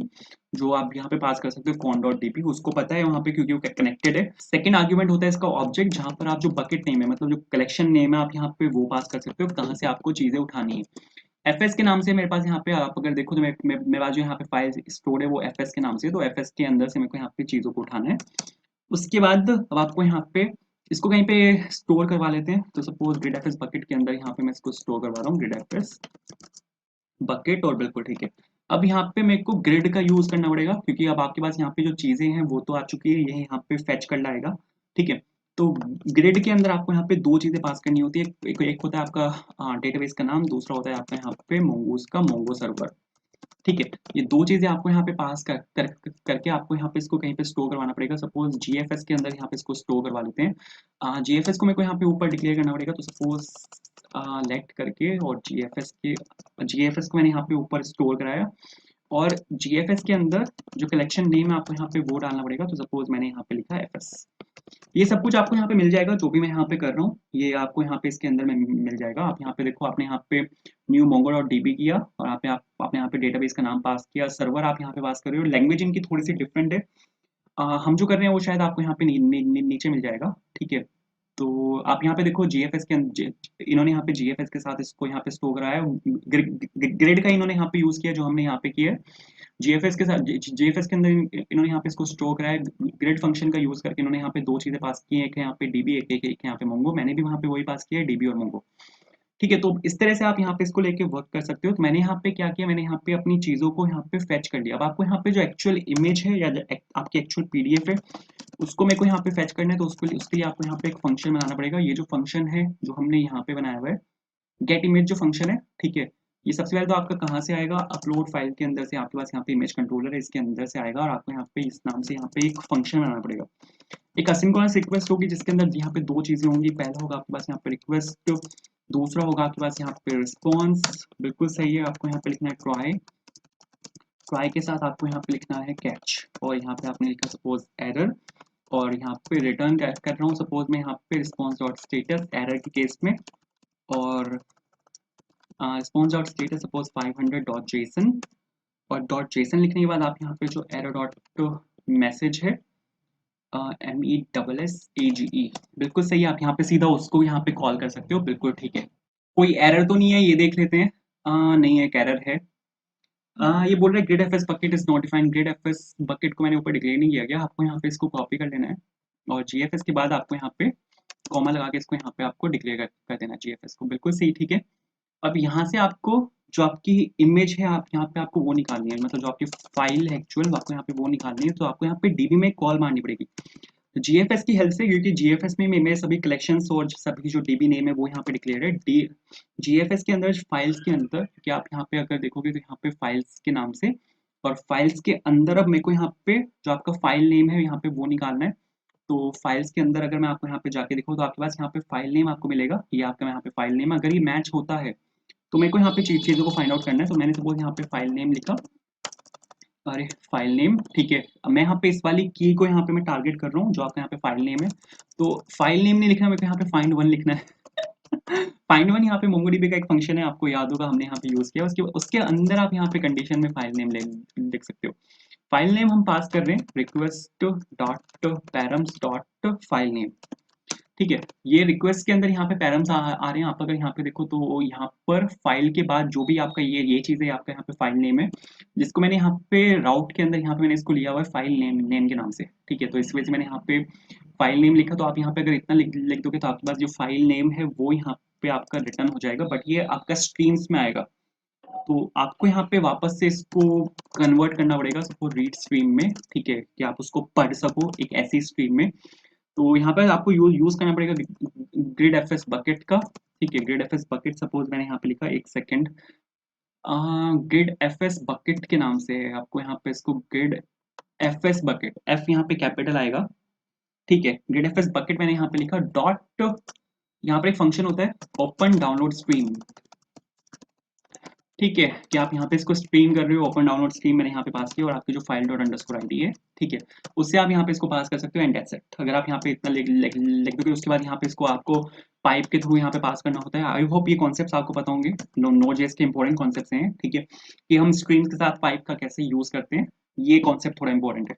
जो आप यहाँ पे पास कर सकते हो con.db, उसको पता है वहाँ पे क्योंकि वो कनेक्टेड है। सेकंड आर्ग्यूमेंट होता है इसका ऑब्जेक्ट, जहाँ पर आप जो बकेट नेम है मतलब जो कलेक्शन नेम है आप यहाँ पे वो पास कर सकते हो कहाँ से आपको चीजें उठानी है। FS के नाम से मेरे पास यहाँ पे आप अगर देखो तो मेरे पास जो यहाँ पे फाइल स्टोर है वो FS के नाम से, तो FS के अंदर से मेरे को यहाँ पे चीजों को उठाना है। उसके बाद अब आपको यहाँ पे इसको कहीं पे स्टोर करवा लेते हैं। तो सपोज GridFS बकेट के अंदर यहाँ पे मैं इसको स्टोर करवा रहा हूँ GridFS बकेट, और बिल्कुल ठीक है। अब यहाँ पे मेरे को ग्रिड का यूज करना पड़ेगा, क्योंकि अब आपके पास यहाँ पे जो चीजें हैं वो तो आ चुकी है, ये यहाँ पे फेच कर लाएगा, ठीक है। तो ग्रिड के अंदर आपको यहाँ पे दो चीजें पास करनी होती है। एक होता है आपका डेटाबेस का नाम, दूसरा होता है आपका यहाँ पे Mongoose का मोंगो सर्वर, ठीक है। ये दो चीजें आपको यहाँ पे पास करके आपको यहाँ पे इसको कहीं पे स्टोर करवाना पड़ेगा। सपोज GFS के अंदर यहाँ पे इसको स्टोर करवा लेते हैं। GFS को मेरे को यहाँ पे ऊपर डिक्लेयर करना पड़ेगा। तो सपोज लेट करके और GFS को मैंने यहाँ पे ऊपर स्टोर कराया, और GFS के अंदर जो कलेक्शन नेम है आपको यहाँ पे वो डालना पड़ेगा। तो सपोज मैंने यहाँ पे लिखा FS। ये सब कुछ आपको यहाँ पे मिल जाएगा, जो भी मैं यहाँ पे कर रहा हूँ ये आपको यहाँ पे इसके अंदर में मिल जाएगा। आप यहाँ पे देखो, आपने यहाँ पे न्यू mongo.db किया और आपने यहाँ पे डेटाबेस का नाम पास किया, सर्वर आप यहाँ पे पास कर रहे हो। लैंग्वेज इनकी थोड़ी सी डिफरेंट है। हम जो कर रहे हैं वो शायद आपको यहाँ पे नीचे मिल जाएगा, ठीक है। तो आप यहाँ पे देखो जीएफएस के इन्होंने यहाँ पे जीएफएस के साथ इसको यहाँ पे स्टोर कराया है। ग्रिड का इन्होंने यहाँ पे यूज किया जो हमने यहाँ पे किया है। जीएफएस के साथ जीएफएस के अंदर इन्होंने यहाँ पे इसको स्टोर कराया है। ग्रिड फंक्शन का यूज करके इन्होंने यहाँ पे दो चीजें पास की हैं, एक है यहाँ पे डीबी, एक यहाँ पे मोंगो। मैंने भी वहाँ पे वही पास किया है, डीबी और मोंगो। ठीक है, तो इस तरह से आप यहाँ पे इसको लेके वर्क कर सकते हो। तो मैंने यहाँ पे क्या किया, मैंने यहाँ पे अपनी चीज़ों को यहाँ पे फेच कर लिया। अब आपको यहाँ पे जो एक्चुअल इमेज है या आपकी एक्चुअल पीडीएफ है उसको मेरे को यहाँ पे फेच करना है। तो उसके लिए आपको यहाँ पे एक फंक्शन बनाना पड़ेगा। ये जो फंक्शन है जो हमने यहाँ पे बनाया हुआ है, गेट इमेज जो फंक्शन है, ठीक है, ये सबसे पहले तो आपका कहाँ से आएगा, अपलोड फाइल के अंदर से आपके पास यहाँ पे इमेज कंट्रोलर है, इसके अंदर से आएगा और आपको यहाँ पे इस नाम से यहाँ पे एक फंक्शन बनाना पड़ेगा। एक असिंक्रोनस रिक्वेस्ट होगी जिसके अंदर यहाँ पे दो चीजें होंगी। पहला होगा आपके पास यहाँ पे रिक्वेस्ट, दूसरा होगा आपके पास यहाँ पे रिस्पॉन्स। बिल्कुल सही है, आपको यहाँ पे लिखना है ट्राई। ट्राई के साथ आपको यहाँ पे लिखना है कैच, और यहाँ पे आपने लिखा सपोज एरर, और यहाँ पे रिटर्न कर रहा हूँ सपोज मैं यहाँ पे रिस्पॉन्स डॉट स्टेटस एरर के केस में, और response dot status suppose 500 dot JSON, और डॉट जेसन लिखने के बाद आप यहाँ पे जो एरर डॉट मैसेज है MESSAGE, बिल्कुल सही है, आप यहाँ पे सीधा उसको यहाँ पे कॉल कर सकते हो। बिल्कुल ठीक है, कोई एरर तो नहीं है, ये देख लेते हैं। नहीं है, एक एरर है। ये बोल रहा है grid FS bucket is not defined. Grid FS bucket को मैंने ऊपर डिक्लेयर नहीं किया गया, आपको यहाँ पे इसको कॉपी कर लेना है और जीएफएस के बाद आपको यहाँ पे कॉमा लगा के इसको यहाँ पे आपको डिक्लेयर कर देना जीएफएस को। बिल्कुल सही, ठीक है। अब यहाँ से आपको जो आपकी इमेज है आप यहाँ पे आपको वो निकालनी है, मतलब जो आपकी फाइल है एक्चुअल आपको यहाँ पे वो निकालनी है। तो आपको यहाँ पे डीबी में कॉल मारनी पड़ेगी जीएफएस की हेल्प से, क्योंकि जीएफएस में मेरे सभी कलेक्शंस और सभी जो डीबी नेम है वो यहाँ पे डिक्लेयर है। जीएफएस के अंदर फाइल्स के अंदर, क्योंकि आप यहाँ पे अगर देखोगे तो यहाँ पे फाइल्स के नाम से, और फाइल्स के अंदर अब मेरे को यहाँ पे जो आपका फाइल नेम है यहाँ पे वो निकालना है। तो फाइल्स के अंदर अगर मैं आपको यहाँ पे जाके दिखाऊँ तो आपके पास यहाँ पे फाइल नेम आपको मिलेगा, ये आपका यहाँ पे फाइल नेम, अगर ये मैच होता है तो मेरे को यहाँ पे चीज़ों को फाइंड आउट करना है। तो मैंने सपोज यहाँ पे फाइल नेम लिखा, अरे फाइल नेम, ठीक है। अब मैं यहाँ पे इस वाली की को यहाँ पे मैं टारगेट कर रहा हूँ जो आपका यहाँ पे फाइल नेम है। तो फाइल नेम नहीं लिखना, मेरे को यहाँ पे फाइंड वन लिखना है। फाइंड वन यहाँ पे मोंगोडीबी का एक फंक्शन है, आपको याद होगा हमने यहाँ पे यूज किया। उसके अंदर आप यहाँ पे कंडीशन में फाइल नेम लिख सकते हो। फाइल नेम हम पास कर रहे हैं request dot params dot file name, ठीक है। ये रिक्वेस्ट के अंदर यहाँ पे पैरम्स आ रहे हैं। आप अगर यहाँ पे देखो तो यहाँ पर फाइल के बाद जो भी आपका ये चीज़ है आपका यहाँ पे फाइल नेम है, जिसको मैंने यहाँ पे राउट के अंदर यहाँ पे मैंने इसको लिया हुआ है फाइल नेम के नाम से, ठीक है। तो इस वजह से मैंने यहाँ पे फाइल नेम लिखा। तो आप यहाँ पे अगर इतना लिख दोगे तो आपके पास जो फाइल नेम है वो यहाँ पे आपका रिटर्न हो जाएगा, बट ये आपका स्ट्रीम्स में आएगा। तो आपको यहाँ पे वापस से इसको कन्वर्ट करना पड़ेगा सपोज रीड स्ट्रीम में, ठीक है, कि आप उसको पढ़ सको एक ऐसी स्ट्रीम में। तो यहाँ पे आपको यूज करना पड़ेगा ग्रिड एफएस बकेट का, ठीक है। ग्रिड एफएस बकेट सपोज मैंने यहाँ पे लिखा, एक सेकेंड, ग्रिड एफएस बकेट के नाम से है। आपको यहाँ पे इसको ग्रिड एफएस बकेट, एफ यहाँ पे कैपिटल आएगा, ठीक है। ग्रिड एफएस बकेट मैंने यहाँ पे लिखा डॉट, यहाँ पे एक फंक्शन होता है ओपन डाउनलोड स्ट्रीम, ठीक है, कि आप यहाँ पे इसको स्ट्रीम कर रहे हो। ओपन डाउनलोड स्ट्रीम मैंने यहाँ पे पास किया और आपकी जो फाइल डॉट अंडरस्कोर आईडी है, ठीक है, उससे आप यहाँ पे इसको पास कर सकते हो एंड दैट्स इट। अगर आप यहाँ पे इतना लिख दोगे उसके बाद यहाँ पे इसको आपको पाइप के थ्रू यहाँ पे पास करना होता है। आई होप ये कॉन्सेप्ट्स आपको पता होंगे, नो जेएस के इंपॉर्टेंट कॉन्सेप्ट्स हैं, ठीक है, कि हम स्ट्रीम्स के साथ पाइप का कैसे यूज करते हैं, ये कॉन्सेप्ट थोड़ा इंपॉर्टेंट है।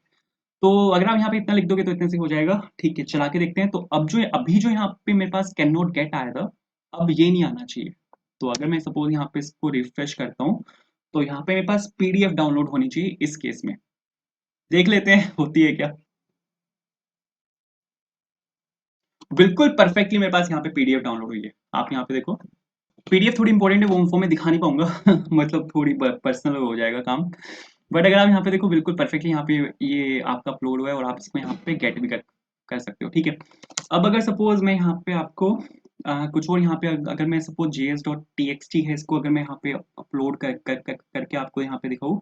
तो अगर आप यहाँ पे इतना लिख दोगे तो इतने से हो जाएगा, ठीक है। चला के देखते हैं। तो अब जो अभी जो यहाँ पे मेरे पास कैन नॉट गेट आया था, अब ये नहीं आना चाहिए। तो अगर मैं सपोज यहाँ पे इसको रिफ्रेश करता हूँ तो यहाँ पे मेरे पास पीडीएफ डाउनलोड होनी चाहिए। इस केस में देख लेते हैं होती है क्या। बिल्कुल परफेक्टली मेरे पास यहाँ पे पीडीएफ डाउनलोड हुई है, आप यहाँ पे देखो। पीडीएफ थोड़ी इंपॉर्टेंट है, वो मैं दिखा नहीं पाऊंगा मतलब थोड़ी पर्सनल हो जाएगा काम। बट अगर आप यहाँ पे देखो बिल्कुल परफेक्टली यहाँ पे ये आपका अपलोड हुआ है और आप इसको यहाँ पे गेट भी कर सकते हो, ठीक है। अब अगर सपोज मैं यहाँ पे आपको कुछ और यहाँ पे अगर मैं सपोज js.txt है, इसको अगर मैं यहाँ पे अपलोड करके आपको यहाँ पे दिखाऊँ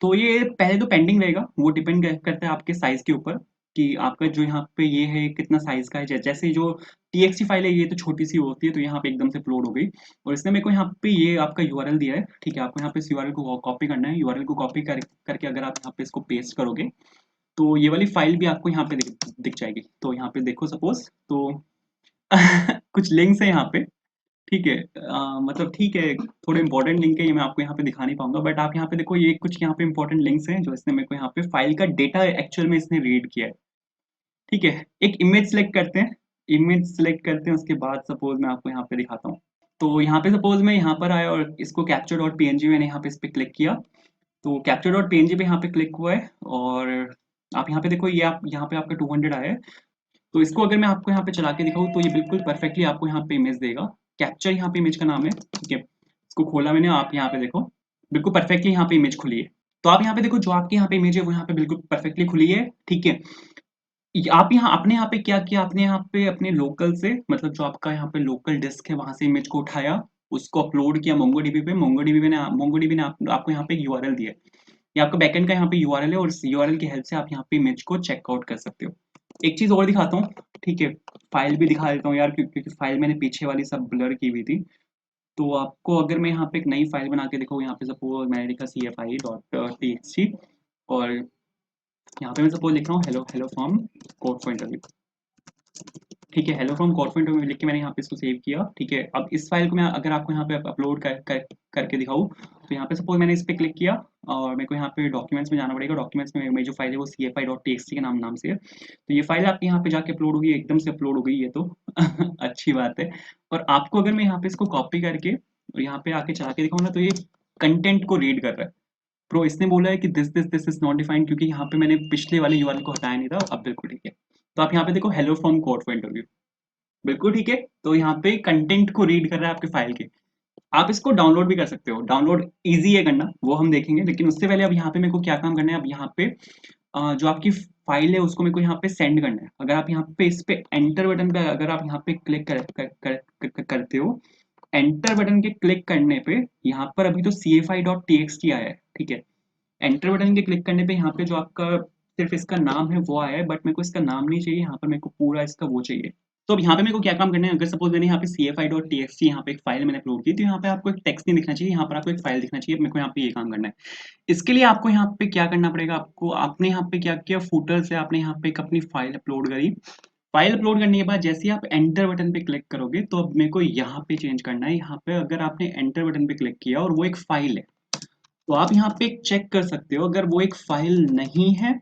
तो ये पहले तो पेंडिंग रहेगा। वो डिपेंड करता है आपके साइज के ऊपर कि आपका जो यहाँ पे ये है कितना साइज का है। जैसे जो txt फाइल है ये तो छोटी सी होती है, तो यहाँ पे एकदम से अपलोड हो गई। और इसने मेरे को यहाँ पे ये आपका यूआरएल दिया है, ठीक है। आपको यहाँ पे इस यूआरएल को कॉपी करना है। यूआरएल को कॉपी करके अगर आप यहाँ पे इसको पेस्ट करोगे तो ये वाली फाइल भी आपको यहाँ पे दिख जाएगी। तो यहाँ पे देखो सपोज तो कुछ लिंक्स है यहाँ पे, ठीक है। मतलब ठीक है, थोड़े इंपॉर्टेंट लिंक है, ये मैं आपको यहाँ पे दिखा नहीं पाऊंगा। बट आप यहाँ पे देखो ये कुछ यहाँ पे इंपॉर्टेंट लिंक्स हैं जो इसने मेरे को यहाँ पे फाइल का डेटा एक्चुअल में इसने रीड किया है, ठीक है। एक इमेज सेलेक्ट करते हैं, इमेज सिलेक्ट करते हैं, उसके बाद सपोज मैं आपको यहाँ पे दिखाता हूँ। तो यहाँ पे सपोज मैं यहाँ पर आया और इसको कैप्चर डॉट पीएनजी मैंने यहाँ पे इस पे क्लिक किया, तो कैप्चर डॉट पीएनजी पे यहाँ पे क्लिक हुआ है और आप यहाँ पे देखो ये आप यहाँ पे आपका 200 आया है। तो इसको अगर मैं आपको यहाँ पे चला के दिखाऊँ तो ये बिल्कुल परफेक्टली आपको यहाँ पे इमेज देगा। कैप्चर यहाँ पे इमेज का नाम है, ठीक है। इसको खोला मैंने, आप यहाँ पे देखो बिल्कुल परफेक्टली यहाँ पे इमेज खुली है। तो आप यहाँ पे देखो जो आपकी यहाँ पे इमेज है वो यहाँ पे बिल्कुल परफेक्टली खुली है, ठीक है। आप यहाँ अपने यहाँ पे क्या किया, आपने यहाँ पे अपने लोकल से मतलब जो आपका यहाँ पे लोकल डिस्क है वहां से इमेज को उठाया, उसको अपलोड किया मोंगोडीबी पे। मोंगोडीबी ने आपको यहाँ पे एक यूआरएल दिया है, ये आपका बैकएंड का यहाँ पे यूआरएल है और इस यूआरएल की हेल्प से आप यहाँ पे इमेज को चेकआउट कर सकते हो। एक चीज और दिखाता हूँ, ठीक है। फाइल भी दिखा देता हूँ यार, क्योंकि फाइल मैंने पीछे वाली सब ब्लर की हुई थी। तो आपको अगर मैं यहाँ पे एक नई फाइल बना के दिखाऊँ, यहाँ पे सपोज मैंने लिखा cfi.txt और यहाँ पे मैं सपोज लिख रहा हूँ hello hello from code for interview, ठीक है। Hello from code for interview लिख के मैंने यहाँ पे इसको सेव किया, ठीक है। अब इस फाइल को मैं अगर आपको यहाँ पे अपलोड करके दिखाऊँ, तो यहाँ पे सपोज मैंने इस पे क्लिक किया और मेरे को यहाँ पे डॉक्यूमेंट्स में जाना पड़ेगा। डॉक्यूमेंट्स में मेरी जो फाइल है वो cfi.txt के नाम से है। तो ये फाइल आपके यहाँ पे जाके अपलोड होगी, एकदम से अपलोड हो गई ये तो अच्छी बात है। और आपको अगर मैं यहाँ पे इसको कॉपी करके और यहाँ पे आके चला के दिखाऊँ ना, तो ये कंटेंट को रीड कर रहा है। प्रो इसने बोला है कि दिस इज नॉट डिफाइंड, क्योंकि यहाँ पे मैंने पिछले वाले यूआरएल को हटाया नहीं था। अब बिल्कुल ठीक है। तो आप यहाँ पे देखो hello from code for interview, बिल्कुल ठीक है। तो यहाँ पे कंटेंट को रीड कर रहा है आपके फाइल के। आप इसको डाउनलोड भी कर सकते हो, डाउनलोड इजी है करना, वो हम देखेंगे। लेकिन उससे पहले अब यहाँ पे मेरे को क्या काम करना है, अब यहाँ पे जो आपकी फाइल है उसको मेरे को यहाँ पे सेंड करना है। अगर आप यहाँ पे इस पे एंटर बटन पे अगर आप यहाँ पे क्लिक करते हो, एंटर बटन के क्लिक करने पे यहाँ पर अभी तो cfi.txt आया है, ठीक है। एंटर बटन के क्लिक करने पे यहाँ पे जो आपका सिर्फ इसका नाम है वो आया है, बट मेरे को इसका नाम नहीं चाहिए, यहाँ पर मेरे को पूरा इसका वो चाहिए। तो अब यहाँ पे मेरे को क्या काम करना है, अगर सपोज मैंने यहाँ पे cfi.txt यहाँ पे एक फाइल मैंने अपलोड की, तो यहाँ पे आपको एक टेक्स्ट नहीं दिखना चाहिए, यहाँ पर आपको एक फाइल दिखना चाहिए। मेरे को यहाँ पे ये काम करना है। इसके लिए आपको यहाँ पे क्या करना पड़ेगा, आपको आपने यहाँ पे क्या किया, फूटर से आपने यहाँ पे एक अपनी फाइल अपलोड करी। फाइल अपलोड करने के बाद जैसे ही आप एंटर बटन पे क्लिक करोगे, तो अब मेरे को यहाँ पे चेंज करना है। यहाँ पे अगर आपने एंटर बटन पे क्लिक किया और वो एक फाइल है, तो आप यहाँ पे चेक कर सकते हो। अगर वो एक फाइल नहीं है,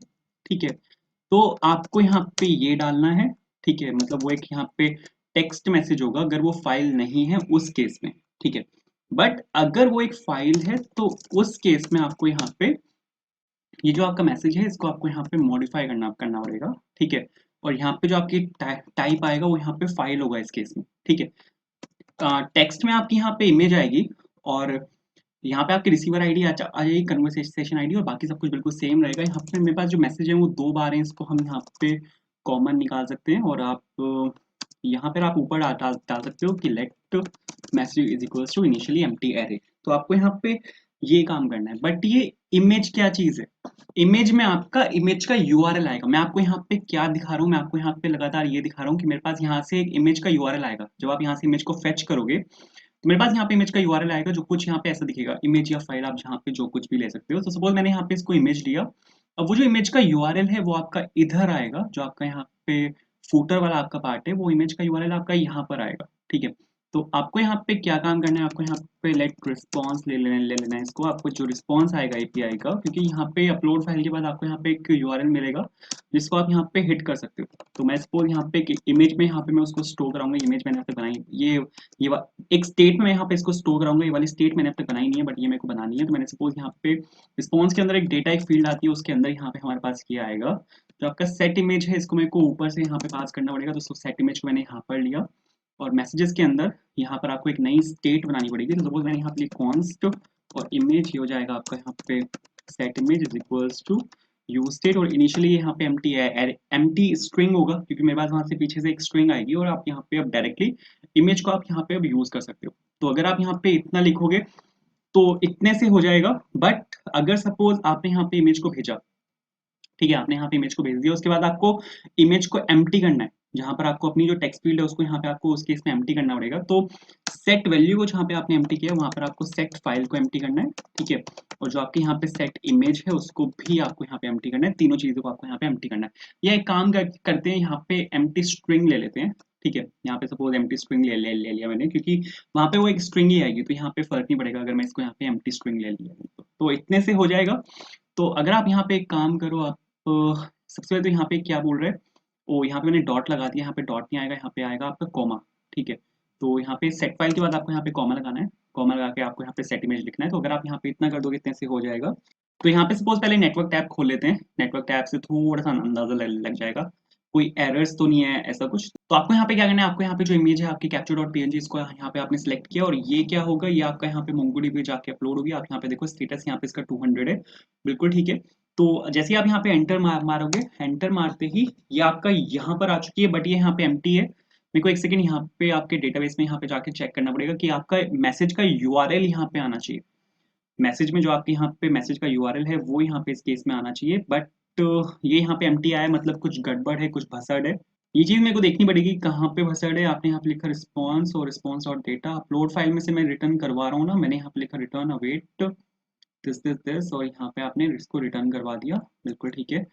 ठीक है, तो आपको यहाँ पे ये डालना है, ठीक है। मतलब वो एक यहाँ पे टेक्स्ट मैसेज होगा अगर वो फाइल नहीं है उस केस में, ठीक है। बट अगर वो एक फाइल है तो उस केस में आपको यहाँ पे ये जो आपका मैसेज है इसको आपको यहाँ पे मॉडिफाई करना पड़ेगा, ठीक है। और यहाँ पे जो आपकी टाइप आएगा वो यहाँ पे फाइल होगा इस केस में, ठीक है। टेक्स्ट में आपकी यहाँ पे इमेज आएगी और यहाँ पे आपकी रिसीवर आईडी आ जाएगी, कन्वर्सेशन आईडी, और बाकी सब कुछ बिल्कुल सेम रहेगा। यहाँ पे मेरे पास जो मैसेज है वो 2 बार है, इसको हम यहाँ पे कॉमन निकाल सकते हैं। और आप यहाँ पर आप ऊपर डाल सकते हो कि let message is equals to initially empty array. तो आपको यहाँ पे ये काम करना है। बट ये इमेज क्या चीज है, इमेज में आपका इमेज का यूआरएल आएगा। मैं आपको यहाँ पे क्या दिखा रहा हूँ, मैं आपको यहाँ पे लगातार ये दिखा रहा हूँ कि मेरे पास यहाँ से एक इमेज का यूआरएल आएगा। जब आप यहाँ से इमेज को फेच करोगे तो मेरे पास यहाँ पे इमेज का यूआरएल आएगा, जो कुछ यहाँ पे ऐसा दिखेगा, इमेज या फाइल, आप जहाँ पे जो कुछ भी ले सकते हो। तो सपोज मैंने यहाँ पे इसको इमेज लिया, अब वो जो इमेज का यूआरएल है वो आपका इधर आएगा, जो आपका यहाँ पे फूटर वाला आपका पार्ट है, वो इमेज का यूआरएल आपका यहाँ पर आएगा, ठीक है। तो आपको यहाँ पे क्या काम करना है, आपको यहाँ पे लेट रिस्पॉन्स ले लेना है इसको। आपको जो रिस्पॉन्स आएगा एपीआई का, क्योंकि यहाँ पे अपलोड फाइल के बाद आपको यहाँ पे एक यूआरएल मिलेगा जिसको आप यहाँ पे हिट कर सकते हो। तो मैं सपोज यहाँ पे इमेज में यहाँ पे मैं उसको स्टोर कराऊंगा। इमेज मैंने यहाँ पे बनाई, ये एक स्टेट में यहाँ पे इसको स्टोर कराऊंगा। ये वाली स्टेट मैंने अब तक बनाई नहीं है, बट ये मेरे को बनानी है। तो मैंने सपोज यहाँ पे रिस्पॉन्स के अंदर एक डेटा एक फील्ड आती है, उसके अंदर यहाँ पे हमारे पास ये आएगा जो आपका सेट इमेज है, इसको मेरे को ऊपर से यहाँ पे पास करना पड़ेगा। तो सेट इमेज को मैंने यहाँ पर लिया और मैसेजेस के अंदर यहाँ पर आपको एक नई स्टेट बनानी पड़ेगी। तो सपोज मैंने यहाँ पे कॉन्स्ट और इमेज हो जाएगा आपका यहाँ पे set image is equals to use state, और इनिशियली यहाँ पे एम्प्टी स्ट्रिंग होगा, क्योंकि मेरे पास वहां से पीछे से एक स्ट्रिंग आएगी और आप यहाँ पे अब डायरेक्टली इमेज को आप यहाँ पे अब यूज कर सकते हो। तो अगर आप यहाँ पे इतना लिखोगे तो इतने से हो जाएगा। बट अगर सपोज आपने यहाँ पे इमेज को भेजा, ठीक है, आपने यहाँ पे इमेज को भेज दिया, उसके बाद आपको इमेज को एम्प्टी करना है, जहां पर आपको अपनी जो टेक्स्ट फील्ड है उसको यहाँ पे आपको उस केस में एम्प्टी करना पड़ेगा। तो सेट वैल्यू को जहाँ पे आपने एम्प्टी किया वहां पर आपको सेट फाइल को एम्प्टी करना है, ठीक है। और जो आपके यहाँ पे सेट इमेज है उसको भी आपको यहाँ पे एम्प्टी करना है। तीनों चीजों को आपको यहाँ पे एम्प्टी करना है। या एक काम करते हैं, यहाँ पे एम्प्टी स्ट्रिंग ले लेते हैं, ठीक है। यहाँ पे सपोज एम्प्टी स्ट्रिंग ले लिया मैंने, क्योंकि वहां पे वो एक स्ट्रिंग ही आएगी, तो यहाँ पे फर्क नहीं पड़ेगा अगर मैं इसको यहाँ पे एम्प्टी स्ट्रिंग ले लिया तो इतने से हो जाएगा। तो अगर आप यहाँ पे एक काम करो, आप सबसे पहले तो यहाँ पे क्या बोल रहे हैं, ओ यहाँ पे मैंने डॉट लगा दिया, यहाँ पे डॉट नहीं आएगा, यहाँ पे आएगा आपका कॉमा। ठीक है, तो यहाँ पे सेट फाइल के बाद आपको यहाँ पे कॉमा लगाना है, कॉमा लगा के आपको यहाँ पे सेट इमेज लिखना है। तो अगर आप यहाँ पे इतना कर दोगे इतने से हो जाएगा। तो यहाँ पे सपोज पहले नेटवर्क टैब खोल लेते हैं, नेटवर्क टैब से थोड़ा सा अंदाजा लग जाएगा कोई एरर्स तो नहीं है ऐसा कुछ। तो आपको यहाँ पे क्या करना है, आपको यहाँ पे जो इमेज है आपकी कैप्चर डॉट पीएनजी, इसको यहाँ पे आपने सिलेक्ट किया और ये क्या होगा, ये आपका यहाँ पे मोंगोडीबी पे जाके अपलोड होगी। आप यहाँ पे देखो स्टेटस यहाँ पे इसका 200 है, बिल्कुल ठीक है। तो जैसे ही आप यहाँ पे एंटर मारोगे, एंटर मारते ही ये आपका यहाँ पर आ चुकी है, बट ये यहाँ पे एम्प्टी है। मेरे को एक सेकंड यहाँ पे आपके डेटाबेस में यहाँ पे जाके चेक करना पड़ेगा कि आपका मैसेज का यूआरएल यहाँ पे आना चाहिए। मैसेज में जो आपके यहाँ पे मैसेज का यूआरएल है वो यहाँ पे इस केस में आना चाहिए, बट ये यहाँ पे एम्प्टी आया, मतलब कुछ गड़बड़ है, कुछ भसड़ है। ये चीज मेरे को देखनी पड़ेगी कहाँ पे भसड़ है। आपने यहाँ पे लिखा रिस्पॉन्स और रिस्पॉन्स और डेटा अपलोड फाइल में से मैं रिटर्न करवा रहा हूँ ना, मैंने यहाँ पे लिखा रिटर्न अवेट दिस और यहाँ पे आपने इसको रिटर्न करवा दिया, बिल्कुल ठीक है।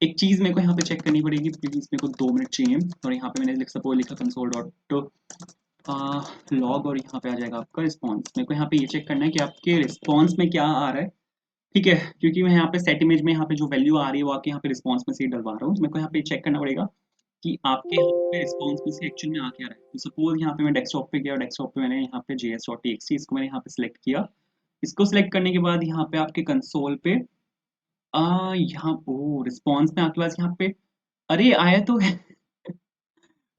एक चीज मेरे को यहाँ पे चेक करनी पड़ेगी प्लीज, मेरे को 2 मिनट चाहिए। और यहाँ पे मैंने सपोज लिखा कंसोल डॉट लॉग और यहाँ पे आ जाएगा आपका रिस्पॉन्स। मेरे को यहाँ पे ये चेक करना है कि आपके रिस्पॉन्स में क्या आ रहा है, ठीक है, क्योंकि मैं यहाँ पे सेट इमेज में यहाँ पे जो वैल्यू आ रही है वो आपके यहाँ पे रिस्पॉन्स में से ही डलवा रहा हूँ। मेरे को यहाँ पे चेक करना पड़ेगा कि आपके यहाँ पे रिस्पॉन्स में से एक्चुअल में आ क्या रहा है। तो सपोज यहाँ पे मैं डेस्कटॉप पे गया, डेस्कटॉप पे मैंने यहाँ पे js.txt इसको मैंने यहाँ पे सिलेक्ट किया। इसको सिलेक्ट करने के बाद यहाँ पे आपके कंसोल पे यहाँ ओ रिस्पॉन्स में आपके पास यहाँ पे अरे आया तो है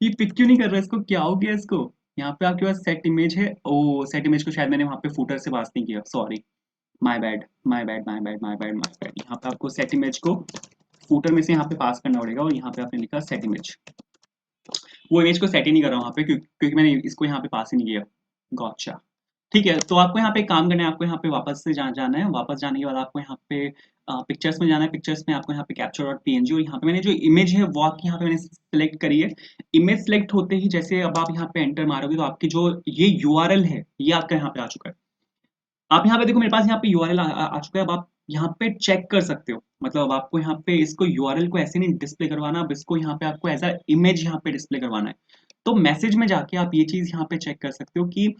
ये पिक क्यों नहीं कर रहा है, इसको क्या हो गया इसको। यहाँ पे आपके पास सेट इमेज है, ओ सेट इमेज को शायद मैंने वहाँ पे फूटर से पास नहीं किया, sorry, my bad my bad my bad my bad my bad. यहाँ पे आपको सेट इमेज को फूटर में से यहाँ पे पास करना पड़ेगा और यहाँ पे आपने लिखा सेट इमेज। वो इमेज को सेट ही नहीं कर रहा हूँ यहाँ पे क्योंकि मैंने इसको यहाँ पे पास ही नहीं किया। गॉचा, ठीक है। तो आपको यहाँ पे काम करना है, आपको यहाँ पे वापस से जाना है। वापस जाने के बाद आपको यहाँ पे पिक्चर्स में जाना है। पिक्चर्स में आपको यहाँ पे कैप्चर डॉट पीएनजी और यहाँ पे मैंने जो इमेज है वो आपकी यहाँ पे मैंने सिलेक्ट करी है। इमेज सिलेक्ट होते ही जैसे अब आप यहाँ पे एंटर मारोगे तो आपकी जो ये यूआरएल है ये आपका यहाँ पे आ चुका है। आप यहाँ पे देखो मेरे पास यहाँ पे यूआरएल आ चुका है। अब आप यहाँ पे चेक कर सकते हो, मतलब अब आपको यहाँ पे इसको यूआरएल को ऐसे नहीं डिस्प्ले करवाना, अब इसको यहाँ पे आपको एज अ इमेज यहाँ पे डिस्प्ले करवाना है। तो मैसेज में जाके आप ये चीज यहाँ पे चेक कर सकते हो कि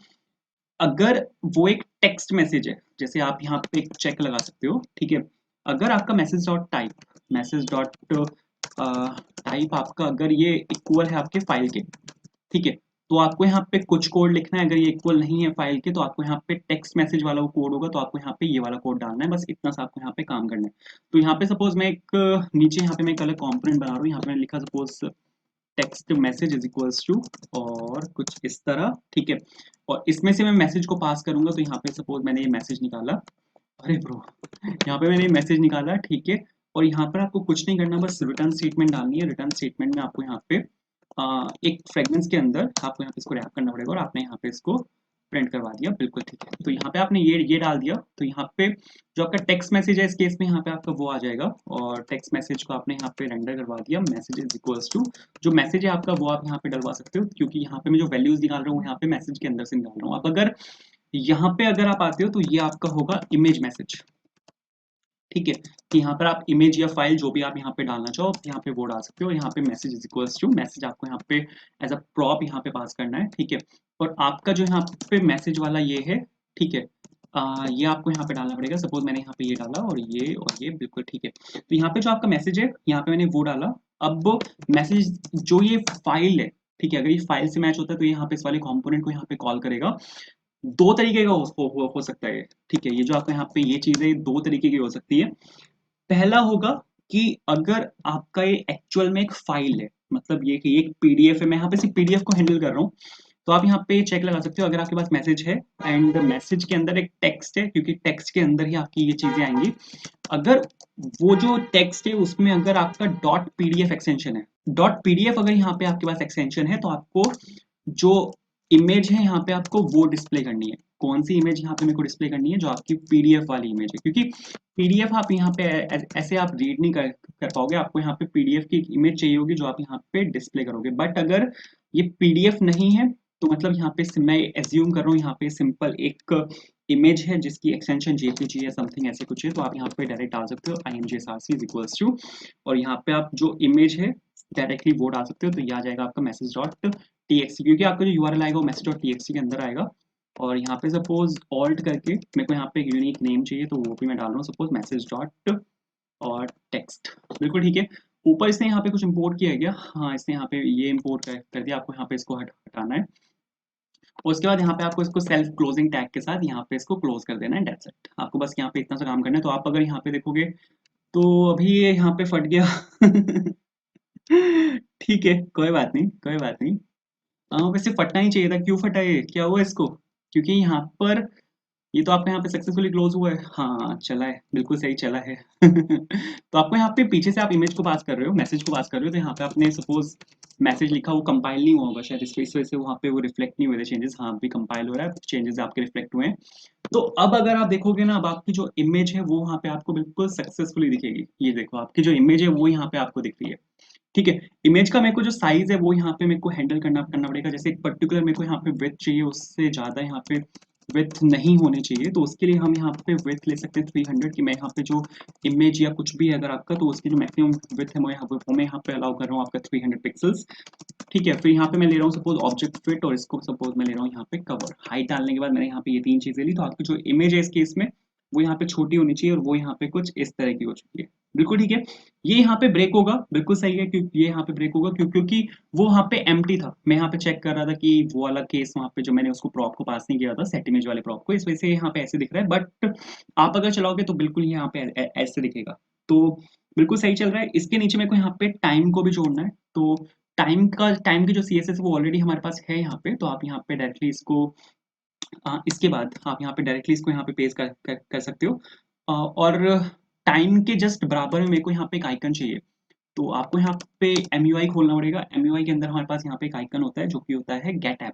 अगर वो एक टेक्स्ट मैसेज है, जैसे आप यहाँ पे एक चेक लगा सकते हो, ठीक है। अगर आपका मैसेज डॉट टाइप आपका अगर ये इक्वल है आपके फाइल के, ठीक है, तो आपको यहाँ पे कुछ कोड लिखना है। अगर ये इक्वल नहीं है फाइल के तो आपको यहाँ पे टेक्स्ट मैसेज वाला वो कोड होगा, तो आपको यहाँ पे ये वाला कोड डालना है, बस इतना सा आपको यहाँ पे काम करना है। तो यहाँ पे सपोज मैं एक नीचे यहाँ पे मैं एक अलग कंपोनेंट बना रहा हूँ। यहाँ पे मैंने लिखा suppose text message is equals to और कुछ इस तरह, ठीक है। और इसमें से मैं मैसेज को पास करूंगा। तो यहाँ पे सपोज मैंने ये मैसेज निकाला, अरे ब्रो यहाँ पे मैंने ये मैसेज निकाला, ठीक है। और यहाँ पर आपको कुछ नहीं करना, बस रिटर्न स्टेटमेंट डालनी है। रिटर्न स्टेटमेंट में आपको यहाँ पे एक फ्रेगमेंट्स के अंदर आपको यहाँ पे इसको रैप करना पड़ेगा और आपने यहाँ पे इसको प्रिंट करवा दिया, बिल्कुल ठीक है। तो यहाँ पे आपने ये डाल दिया। तो यहाँ पे जो आपका टेक्स्ट मैसेज है इस केस में यहाँ पे आपका वो आ जाएगा और टेक्स्ट मैसेज को आपने यहाँ पे रेंडर करवा दिया। मैसेज इज इक्वल्स टू जो मैसेज है आपका वो आप यहाँ पे डलवा सकते हो, क्योंकि यहाँ पे मैं जो वैल्यूज निकाल रहा हूँ यहाँ पे मैसेज के अंदर से निकाल रहा हूँ। अब अगर यहाँ पे अगर आप आते हो तो ये आपका होगा इमेज मैसेज, ठीक है। कि यहाँ पर आप इमेज या फाइल जो भी आप यहाँ पे डालना चाहो यहाँ पे वो डाल सकते हो। यहाँ पे message is equals to message आपको यहाँ पे एज अ प्रॉप यहाँ पे पास करना है, ठीक है। और आपका जो यहाँ पे मैसेज वाला ये है, ठीक है, ये आपको यहाँ पे डालना पड़ेगा। सपोज मैंने यहाँ पे ये डाला और ये बिल्कुल ठीक है। तो यहाँ पे जो आपका मैसेज है यहाँ पे मैंने वो डाला। अब मैसेज जो ये फाइल है, ठीक है, अगर ये फाइल से मैच होता है तो यहाँ पे इस वाले कंपोनेंट को यहाँ पे कॉल करेगा। दो तरीके का हो सकता है, ठीक है। ये जो आपको यहाँ पे ये चीज है दो तरीके की हो सकती है। पहला होगा कि अगर आपका ये एक्चुअल में एक फाइल है, मतलब ये कि एक पीडीएफ है, मैं यहाँ पे सिर्फ पीडीएफ को हैंडल कर रहा हूँ, तो आप यहाँ पे चेक लगा सकते हो। अगर आपके पास मैसेज है एंड मैसेज के अंदर एक टेक्स्ट है, क्योंकि टेक्स्ट के अंदर ही आपकी ये चीजें आएंगी। अगर वो जो टेक्स्ट है उसमें अगर आपका डॉट पीडीएफ एक्सटेंशन है, डॉट पीडीएफ अगर यहाँ पे आपके पास एक्सटेंशन है, तो आपको जो इमेज है यहाँ पे आपको वो डिस्प्ले करनी है। कौन सी इमेज यहाँ पे मेरे को डिस्प्ले करनी है, जो आपकी पीडीएफ वाली इमेज है, क्योंकि पीडीएफ आप यहाँ पे ऐसे आप रीड नहीं कर पाओगे। आपको यहाँ पे पीडीएफ की इमेज चाहिए होगी जो आप यहाँ पे डिस्प्ले करोगे। बट अगर ये पीडीएफ नहीं है तो मतलब यहाँ पे मैं एज्यूम कर रहा हूँ यहाँ पे सिंपल एक इमेज है जिसकी एक्सटेंशन जेपीजी या समथिंग ऐसे कुछ है, तो आप यहाँ पे डायरेक्ट डाल सकते हो imgsrc इज इक्वल्स टू और यहाँ पे आप जो इमेज है डायरेक्टली वो डाल सकते हो। तो ये आ जाएगा आपका मैसेज डॉट टीएक्सटी, क्योंकि आपका जो यूआरएल आएगा वो मैसेज डॉट टीएक्सटी के अंदर आएगा। और यहाँ पे सपोज ऑल्ट करके मेरे को यहाँ पे एक यूनिक नेम चाहिए, तो वो भी मैं डाल रहा हूँ, सपोज मैसेज डॉट और टेक्स्ट, बिल्कुल ठीक है। ऊपर इसने यहाँ पे कुछ इंपोर्ट किया है क्या? हाँ, इसने यहाँ पे ये इंपोर्ट कर दिया। आपको यहाँ पे इसको हटाना है और उसके बाद यहाँ पे आपको इसको सेल्फ क्लोजिंग टैग के साथ यहाँ पे इसको क्लोज कर देना है। That's it. आपको बस यहाँ पे इतना सा काम करना है। तो आप अगर यहाँ पे देखोगे तो अभी ये यहाँ पे फट गया। ठीक है, कोई बात नहीं, कोई बात नहीं। वैसे फटना ही चाहिए था। क्यों फटा ये? क्या हुआ इसको? क्योंकि यहाँ पर ये तो आपका यहाँ पे सक्सेसफुली क्लोज हुआ है। हाँ, चला है, बिल्कुल सही चला है। तो आपको यहाँ पे पीछे से आप इमेज को पास कर रहे हो, मैसेज को पास कर रहे हो, तो यहाँ पे आपने सपोज मैसेज लिखा, वो कंपाइल नहीं हुआ होगा शायद, इस वजह से वहाँ पे वो रिफ्लेक्ट नहीं हुए थे चेंजेस। हाँ, अभी कंपाइल हो रहा है, चेंजेस आपके रिफ्लेक्ट हुए हैं। तो अब अगर आप देखोगे ना, अब आपकी जो इमेज है वो वहाँ पे आपको बिल्कुल सक्सेसफुली दिखेगी। ये देखो, आपकी जो इमेज है वो यहाँ पे आपको दिख रही है। ठीक है, इमेज का मेरे को जो साइज है वो यहाँ पे मेरे को हैंडल करना पड़ेगा। जैसे एक पर्टिकुलर मेरे को यहाँ पे विड्थ चाहिए, उससे ज़्यादा यहाँ पे विड्थ नहीं होनी चाहिए। तो उसके लिए हम यहाँ पे विड्थ ले सकते हैं 300 की। मैं यहाँ पे जो इमेज या कुछ भी है अगर आपका, तो उसकी जो मैक्सिमम विड्थ है मैं यहाँ पे अलाउ कर रहा हूँ आपका 300 पिक्सल्स। ठीक है, फिर यहाँ पे मैं ले रहा हूँ सपोज ऑब्जेक्ट फिट, और इसको सपोज मैं ले रहा हूँ यहाँ पे कवर। हाइट डालने के बाद मैंने यहाँ पे ये 3 चीजें ली। तो आपकी जो इमेज है इस केस में वो यहाँ पे छोटी होनी चाहिए और वो यहाँ पे कुछ इस तरह की हो चुकी है। बिल्कुल ठीक है। ये यहाँ पे ब्रेक होगा, बिल्कुल सही है, क्योंकि ये यहाँ पे ब्रेक होगा क्योंकि वो वहाँ पे एम्प्टी था। मैं यहाँ पे चेक कर रहा था कि वो वाला केस वहाँ पे जो मैंने उसको प्रॉप को पास नहीं किया था, सेट इमेज वाले प्रॉप को, इस वजह से यहाँ पे ऐसे दिख रहा है। बट आप अगर चलाओगे तो बिल्कुल यहाँ पे ऐसे दिखेगा। तो बिल्कुल सही चल रहा है। इसके नीचे मेरे को यहाँ पे टाइम को भी जोड़ना है। तो टाइम की जो CSS वो ऑलरेडी हमारे पास है यहाँ पे। तो आप यहाँ पे डायरेक्टली इसको इसके बाद आप यहाँ पे डायरेक्टली इसको यहाँ पे पेस्ट कर सकते हो। और टाइम के जस्ट बराबर में मेरे को यहाँ पे एक आइकन चाहिए। तो आपको यहाँ पे MUI खोलना पड़ेगा। MUI के अंदर हमारे पास यहाँ पे एक आइकन होता है जो कि होता है गेट ऐप।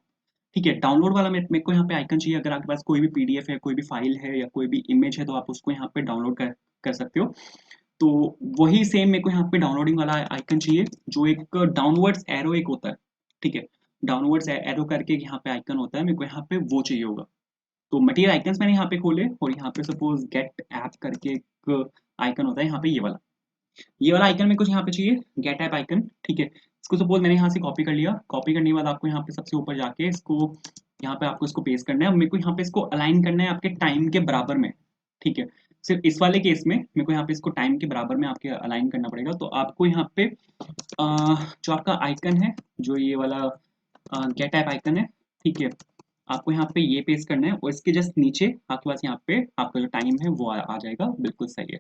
ठीक है, डाउनलोड वाला मेरे को यहाँ पे आइकन चाहिए। अगर आपके पास कोई भी PDF है, कोई भी फाइल है या कोई भी इमेज है, तो आप उसको यहाँ पे डाउनलोड कर सकते हो। तो वही सेम मेरे को यहाँ पे डाउनलोडिंग वाला आइकन चाहिए, जो एक डाउनवर्ड्स एरो एक होता है। ठीक है, डाउनवर्ड्स एरो करके यहाँ पे आइकन होता है, मेरे को यहाँ पे वो चाहिए होगा। तो मटेरियल आइकन्स मैंने यहाँ पे खोले और यहाँ पे सपोज गेट ऐप करके एक आइकन होता है यहाँ पे, ये वाला आइकन में कुछ यहाँ पे चाहिए, गेट ऐप आइकन। ठीक है, इसको सपोज मैंने यहाँ से कॉपी कर लिया। कॉपी करने के बाद आपको यहाँ पे सबसे ऊपर जाके इसको यहाँ पे आपको इसको पेस्ट करना है। मेरे को यहाँ पे इसको अलाइन करना है आपके टाइम के बराबर में। ठीक है, सिर्फ इस वाले केस में मेरे को यहाँ पे इसको टाइम के बराबर में आपके अलाइन करना पड़ेगा। तो आपको यहाँ पे जो आपका आइकन है, जो ये वाला गेट ऐप आइकन है, ठीक है, आपको यहाँ पे ये पेस्ट करना है और इसके जस्ट नीचे आपके पास यहाँ पे आपका जो टाइम है वो आ जाएगा। बिल्कुल सही है।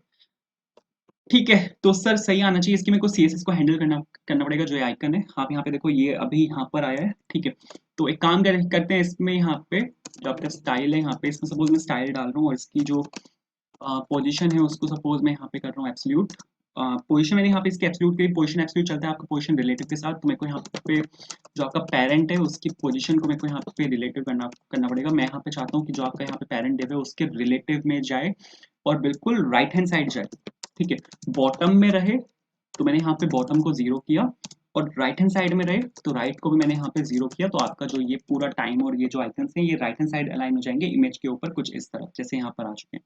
ठीक है, तो सर सही आना चाहिए। इसकी मेरे को CSS को हैंडल करना पड़ेगा। जो ये आइकन है, आप यहाँ पे देखो, ये अभी यहाँ पर आया है। ठीक है, तो एक काम करते हैं इसमें, यहाँ पे जो आपका स्टाइल है यहाँ पे, इसमें सपोज मैं स्टाइल डाल रहा हूँ और इसकी जो पोजीशन है उसको सपोज मैं यहाँ पे कर रहा हूँ एब्सोल्यूट। पोजीशन मैंने यहाँ पे इसके एब्सोल्यूट की पोजीशन एब्सोल्यूट चलता है आपका पोजीशन रिलेटिव के साथ। तो मेरे को यहाँ पे जो आपका पेरेंट है उसकी पोजीशन को मेरे को यहाँ पे रिलेटिव करना पड़ेगा। मैं यहाँ पे चाहता हूँ कि जो आपका यहाँ पे पेरेंट डिव है उसके रिलेटिव में जाए और बिल्कुल राइट हैंड साइड जाए। ठीक है, बॉटम में रहे तो मैंने यहाँ पे बॉटम को 0 किया, और राइट हैंड साइड में रहे तो राइट को भी मैंने यहाँ पे 0 किया। तो आपका जो ये पूरा टाइम और ये जो आइकन्स हैं ये राइट हैंड साइड अलाइन हो जाएंगे इमेज के ऊपर, कुछ इस तरह जैसे यहाँ पर आ चुके हैं।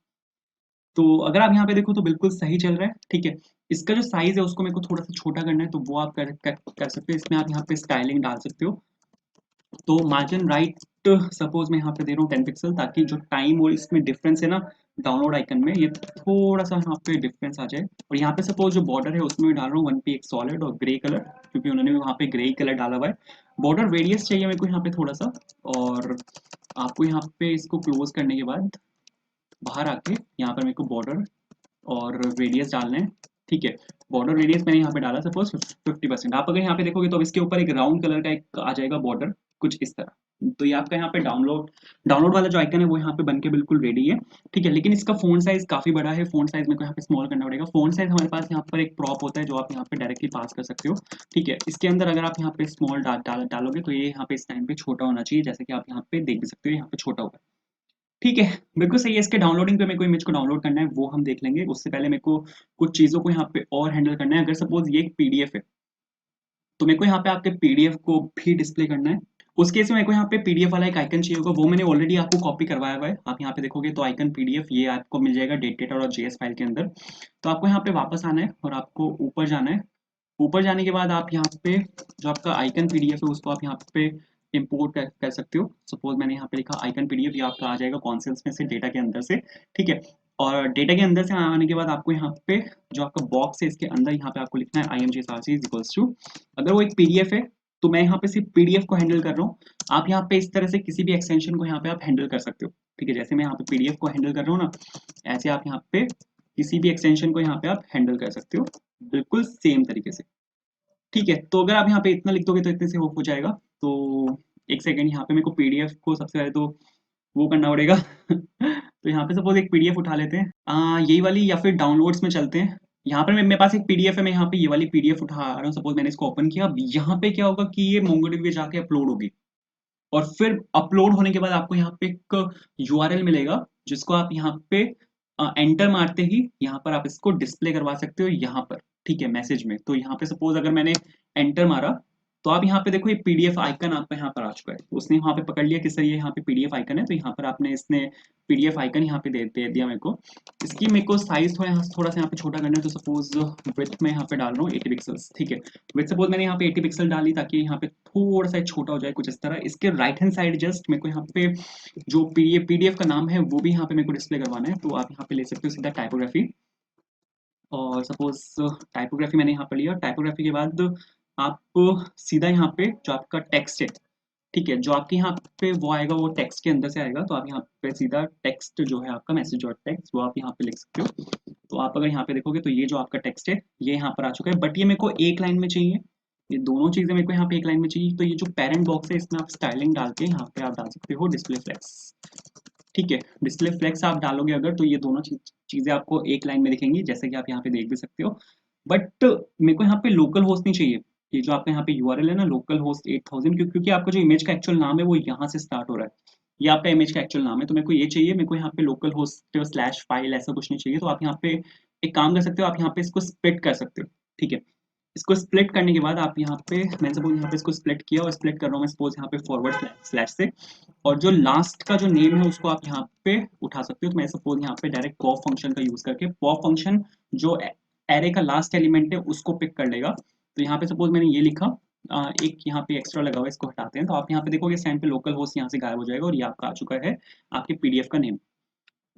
तो अगर आप यहाँ पे देखो तो बिल्कुल सही चल रहा है। ठीक है, इसका जो साइज है उसको मेरे को थोड़ा सा छोटा करना है, तो वो आप कर सकते हो। इसमें आप यहाँ पे स्टाइलिंग डाल सकते हो। तो मार्जिन राइट सपोज मैं यहाँ पे दे रहा हूँ 10 पिक्सल, ताकि जो टाइम और इसमें डिफरेंस है ना डाउनलोड आइकन में, ये थोड़ा सा यहाँ पे डिफरेंस आ जाए। और यहाँ पे सपोज जो बॉर्डर है उसमें मैं डाल रहा हूँ 1px सॉलिड और ग्रे कलर, क्योंकि उन्होंने वहाँ पे ग्रे कलर डाला हुआ है। बॉर्डर रेडियस चाहिए मेरे को यहाँ पे थोड़ा सा, और आपको यहाँ पे इसको क्लोज करने के बाद बाहर आके यहाँ पर मेरे को बॉर्डर और रेडियस डालना है। ठीक है, बॉर्डर रेडियस मैंने यहाँ पे डाला सपोज 50%। आप अगर यहाँ पे देखोगे तो अब इसके ऊपर एक राउंड कलर का एक आ जाएगा बॉर्डर, कुछ इस तरह। तो ये आपका यहाँ पे डाउनलोड वाला जो आइकन है वो यहाँ पे बनके बिल्कुल रेडी है। ठीक है, लेकिन इसका फोन साइज काफी बड़ा है। फोन साइज मेरे को यहाँ पे स्मॉल करना पड़ेगा। फोन साइज हमारे पास यहाँ पर एक प्रॉप होता है जो आप यहाँ पे डायरेक्टली पास कर सकते हो। ठीक है, इसके अंदर अगर आप यहाँ पे स्मॉल डालोगे तो ये यहाँ पे इस टाइम पे छोटा होना चाहिए, जैसे कि आप यहाँ पे देख भी सकते हो यहाँ पे छोटा हुआ है। ठीक है, बिल्कुल सही है। इसके डाउनलोडिंग पे मेरे को इमेज को डाउनलोड करना है, वो हम देख लेंगे। उससे पहले मेरे को कुछ चीज़ों को यहाँ पे और हैंडल करना है। अगर सपोज ये एक PDF है तो मेरे को यहाँ पे आपके PDF को भी डिस्प्ले करना है। उस केस में मेरे को यहाँ पे PDF वाला एक आइकन चाहिए होगा, वो मैंने ऑलरेडी आपको कॉपी करवाया हुआ है। आप यहाँ पे देखोगे तो आइकन PDF ये आपको मिल जाएगा data.js फाइल के अंदर। तो आपको यहाँ पे वापस आना है और आपको ऊपर जाना है। ऊपर जाने के बाद आप यहाँ पे जो आपका आइकन PDF है उसको आप यहाँ पे इंपोर्ट कर सकते हो। सपोज मैंने यहाँ पे लिखा आइकन PDF, ये आपका आ जाएगा कॉन्सेल्स में से, डेटा के अंदर से। ठीक है, और डेटा के अंदर से आने के बाद आपको यहाँ पे जो आपका बॉक्स है इसके अंदर यहाँ पे आपको लिखना है imgsrc इज इक्वल्स टू, अगर वो एक पीडीएफ है तो मैं यहाँ पे सिर्फ पीडीएफ को हैंडल कर रहा हूँ, आप यहाँ पे इस तरह से किसी भी एक्सटेंशन को यहाँ पे आप हैंडल कर सकते हो। ठीक है, जैसे मैं यहाँ पे पीडीएफ को हैंडल कर रहा हूँ ना, ऐसे आप यहाँ पे किसी भी एक्सटेंशन को यहाँ पे आप हैंडल कर सकते हो बिल्कुल सेम तरीके से। ठीक है, तो अगर आप यहाँ पे इतना लिख दोगे तो इतने से हो जाएगा। तो एक सेकेंड, यहाँ पे मेरे को पीडीएफ को सबसे पहले तो वो करना पड़ेगा तो यहाँ पे सपोज एक पीडीएफ उठा लेते हैं, यही वाली, या फिर डाउनलोड्स में चलते हैं। यहाँ पर मेरे पास एक पीडीएफ है, मैं यहाँ पे ये वाली पीडीएफ उठा रहा हूँ, सपोज मैंने इसको ओपन किया। अब यहाँ पे क्या होगा कि ये मोंगोडीबी पे जाके अपलोड होगी, और फिर अपलोड होने के बाद आपको यहाँ पे एक यूआरएल मिलेगा, जिसको आप यहाँ पे एंटर मारते ही यहाँ पर आप इसको डिस्प्ले करवा सकते हो यहाँ पर। ठीक है, मैसेज में। तो यहाँ पे सपोज अगर मैंने एंटर मारा तो आप यहाँ पे देखो ये पीडीएफ आइकन आपका यहाँ पर आ चुका है। तो उसने वहाँ पे पकड़ लिया कि सर ये यहाँ पे पीडीएफ आइकन है, तो यहाँ पर आपने इसने पीडीएफ आइकन यहाँ पे दे दिया मेरे को। इसकी मेरे को साइज थोड़ा सा यहाँ पे छोटा करना है, तो सपोज विड्थ में यहाँ पे डाल रहा हूँ 80 पिक्सल्स। ठीक है, विड्थ सपोज मैंने यहाँ पे 80 पिक्सल डाली ताकि यहाँ पे थोड़ा सा छोटा हो जाए कुछ इस तरह। इसके राइट हैंड साइड जस्ट मेरे को यहाँ पे जो पीडीएफ का नाम है वो भी यहाँ पे मेरे को डिस्प्ले करवाना है, तो आप यहाँ पे ले सकते हो सीधा टाइपोग्राफी। और सपोज टाइपोग्राफी मैंने यहाँ पर लिया, टाइपोग्राफी के बाद आप सीधा यहाँ पे जो आपका टेक्स्ट है, ठीक है, जो आपके यहाँ पे वो आएगा वो टेक्स्ट के अंदर से आएगा, तो आप यहाँ पे सीधा टेक्स्ट जो है आपका मैसेज डॉट टेक्स्ट वो आप यहाँ पे लिख सकते हो। तो आप अगर यहाँ पे देखोगे तो ये जो आपका टेक्स्ट है ये यहाँ पर आ चुका है, बट ये मेरे को एक लाइन में चाहिए। ये दोनों चीजें मेरे को यहाँ पे एक लाइन में चाहिए। तो ये जो पेरेंट बॉक्स है इसमें आप स्टाइलिंग डाल के यहाँ पे आप डाल सकते हो डिस्प्ले फ्लेक्स। ठीक है, डिस्प्ले फ्लेक्स आप डालोगे अगर, तो ये दोनों चीजें आपको एक लाइन में दिखेंगी, जैसे कि आप यहाँ पे देख भी सकते हो। बट मेरे को यहाँ पे लोकल होस्ट नहीं चाहिए। ये जो आपका यहाँ पे यूआरएल है ना, लोकल होस्ट 8000, क्योंकि आपका जो इमेज का एक्चुअल नाम है वो यहाँ से स्टार्ट हो रहा है, ये आपका इमेज का एक्चुअल नाम है, तो मेरे को ये चाहिए। मेरे को यहाँ पे लोकल होस्ट स्लैश फाइल ऐसा कुछ नहीं चाहिए। तो आप यहाँ पे एक काम कर सकते हो, आप यहाँ पे इसको स्प्लिट कर सकते हो। ठीक है, इसको स्प्लिट करने के बाद आप यहाँ पे, मैंने सपोज यहाँ पे इसको स्प्लिट किया और स्प्लिट कर रहा हूँ मैं सपोज यहाँ पे फॉरवर्ड स्लैश से, और जो लास्ट का जो नेम है उसको आप यहाँ पे उठा सकते हो। तो मैं सपोज यहाँ पे डायरेक्ट पॉप फंक्शन का यूज करके, पॉप फंक्शन जो एरे का लास्ट एलिमेंट है उसको पिक कर लेगा। तो यहाँ पे सपोज मैंने ये लिखा, एक यहाँ पे एक्स्ट्रा लगा हुआ है, इसको हटाते हैं, तो आप यहाँ पे देखोगे स्टैंड पे लोकल होस्ट यहाँ से गायब हो जाएगा और ये आपका आ चुका है आपके पीडीएफ का नेम।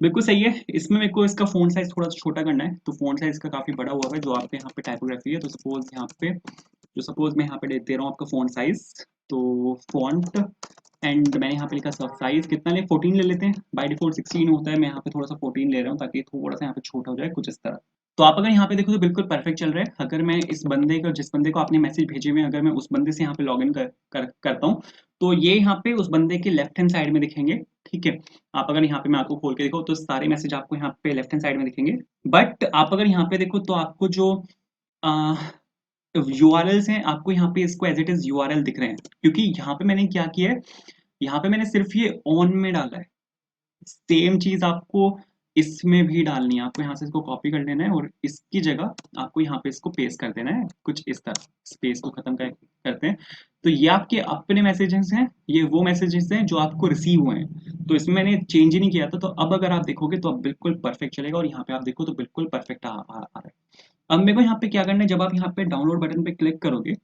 बिल्कुल सही है। इसमें मेरे को इसका फ़ॉन्ट साइज़ थोड़ा छोटा करना है, तो फ़ॉन्ट साइज़ इसका काफ़ी बड़ा हुआ है जो आपके यहाँ पे टाइपोग्राफी है। तो सपोज़ यहाँ पे जो सपोज़ मैं यहाँ पे दे रहा हूँ आपका फ़ॉन्ट साइज़, तो फ़ॉन्ट एंड मैंने यहाँ पे लिखा सब साइज़ कितना ले, 14 ले लेते हैं। बाय डिफ़ॉल्ट 16 होता है, मैं यहाँ पे थोड़ा सा 14 ले रहा हूँ ताकि थोड़ा सा यहाँ पे छोटा हो जाए कुछ इस तरह। तो आप अगर यहाँ पे देखो तो बिल्कुल परफेक्ट चल रहा है। अगर मैं इस बंदे का, जिस बंदे को आपने मैसेज भेजे हुए हैं, अगर मैं उस बंदे से यहाँ पे लॉगिन करता हूँ, तो ये यहाँ पे उस बंदे के लेफ्ट हैंड साइड में दिखेंगे। ठीक है, आप अगर यहाँ पे मैं आपको खोल के देखो तो सारे मैसेज आपको यहाँ पे लेफ्ट हैंड साइड में दिखेंगे। बट आप अगर यहाँ पे देखो तो आपको जो यूआरएल्स हैं आपको यहाँ पे इसको एज इट इज यूआरएल दिख रहे हैं, क्योंकि यहाँ पे मैंने क्या किया है, यहाँ पे मैंने सिर्फ ये ऑन में डाला है। सेम चीज आपको इसमें भी डालनी है। आपको यहाँ से इसको कॉपी कर लेना है और इसकी जगह आपको यहाँ पे इसको पेस्ट कर देना है कुछ इस तरह। स्पेस को खत्म करते हैं। तो ये आपके अपने मैसेजेस हैं, ये वो मैसेजेस हैं जो आपको रिसीव हुए हैं। तो इसमें मैंने चेंज ही नहीं किया था। तो अब अगर आप देखोगे तो अब बिल्कुल परफेक्ट चलेगा, और यहाँ पे आप देखो तो बिल्कुल परफेक्ट आ रहा है। अब मेरे को यहाँ पे क्या करना है, जब आप यहाँ पे डाउनलोड बटन पे क्लिक करोगे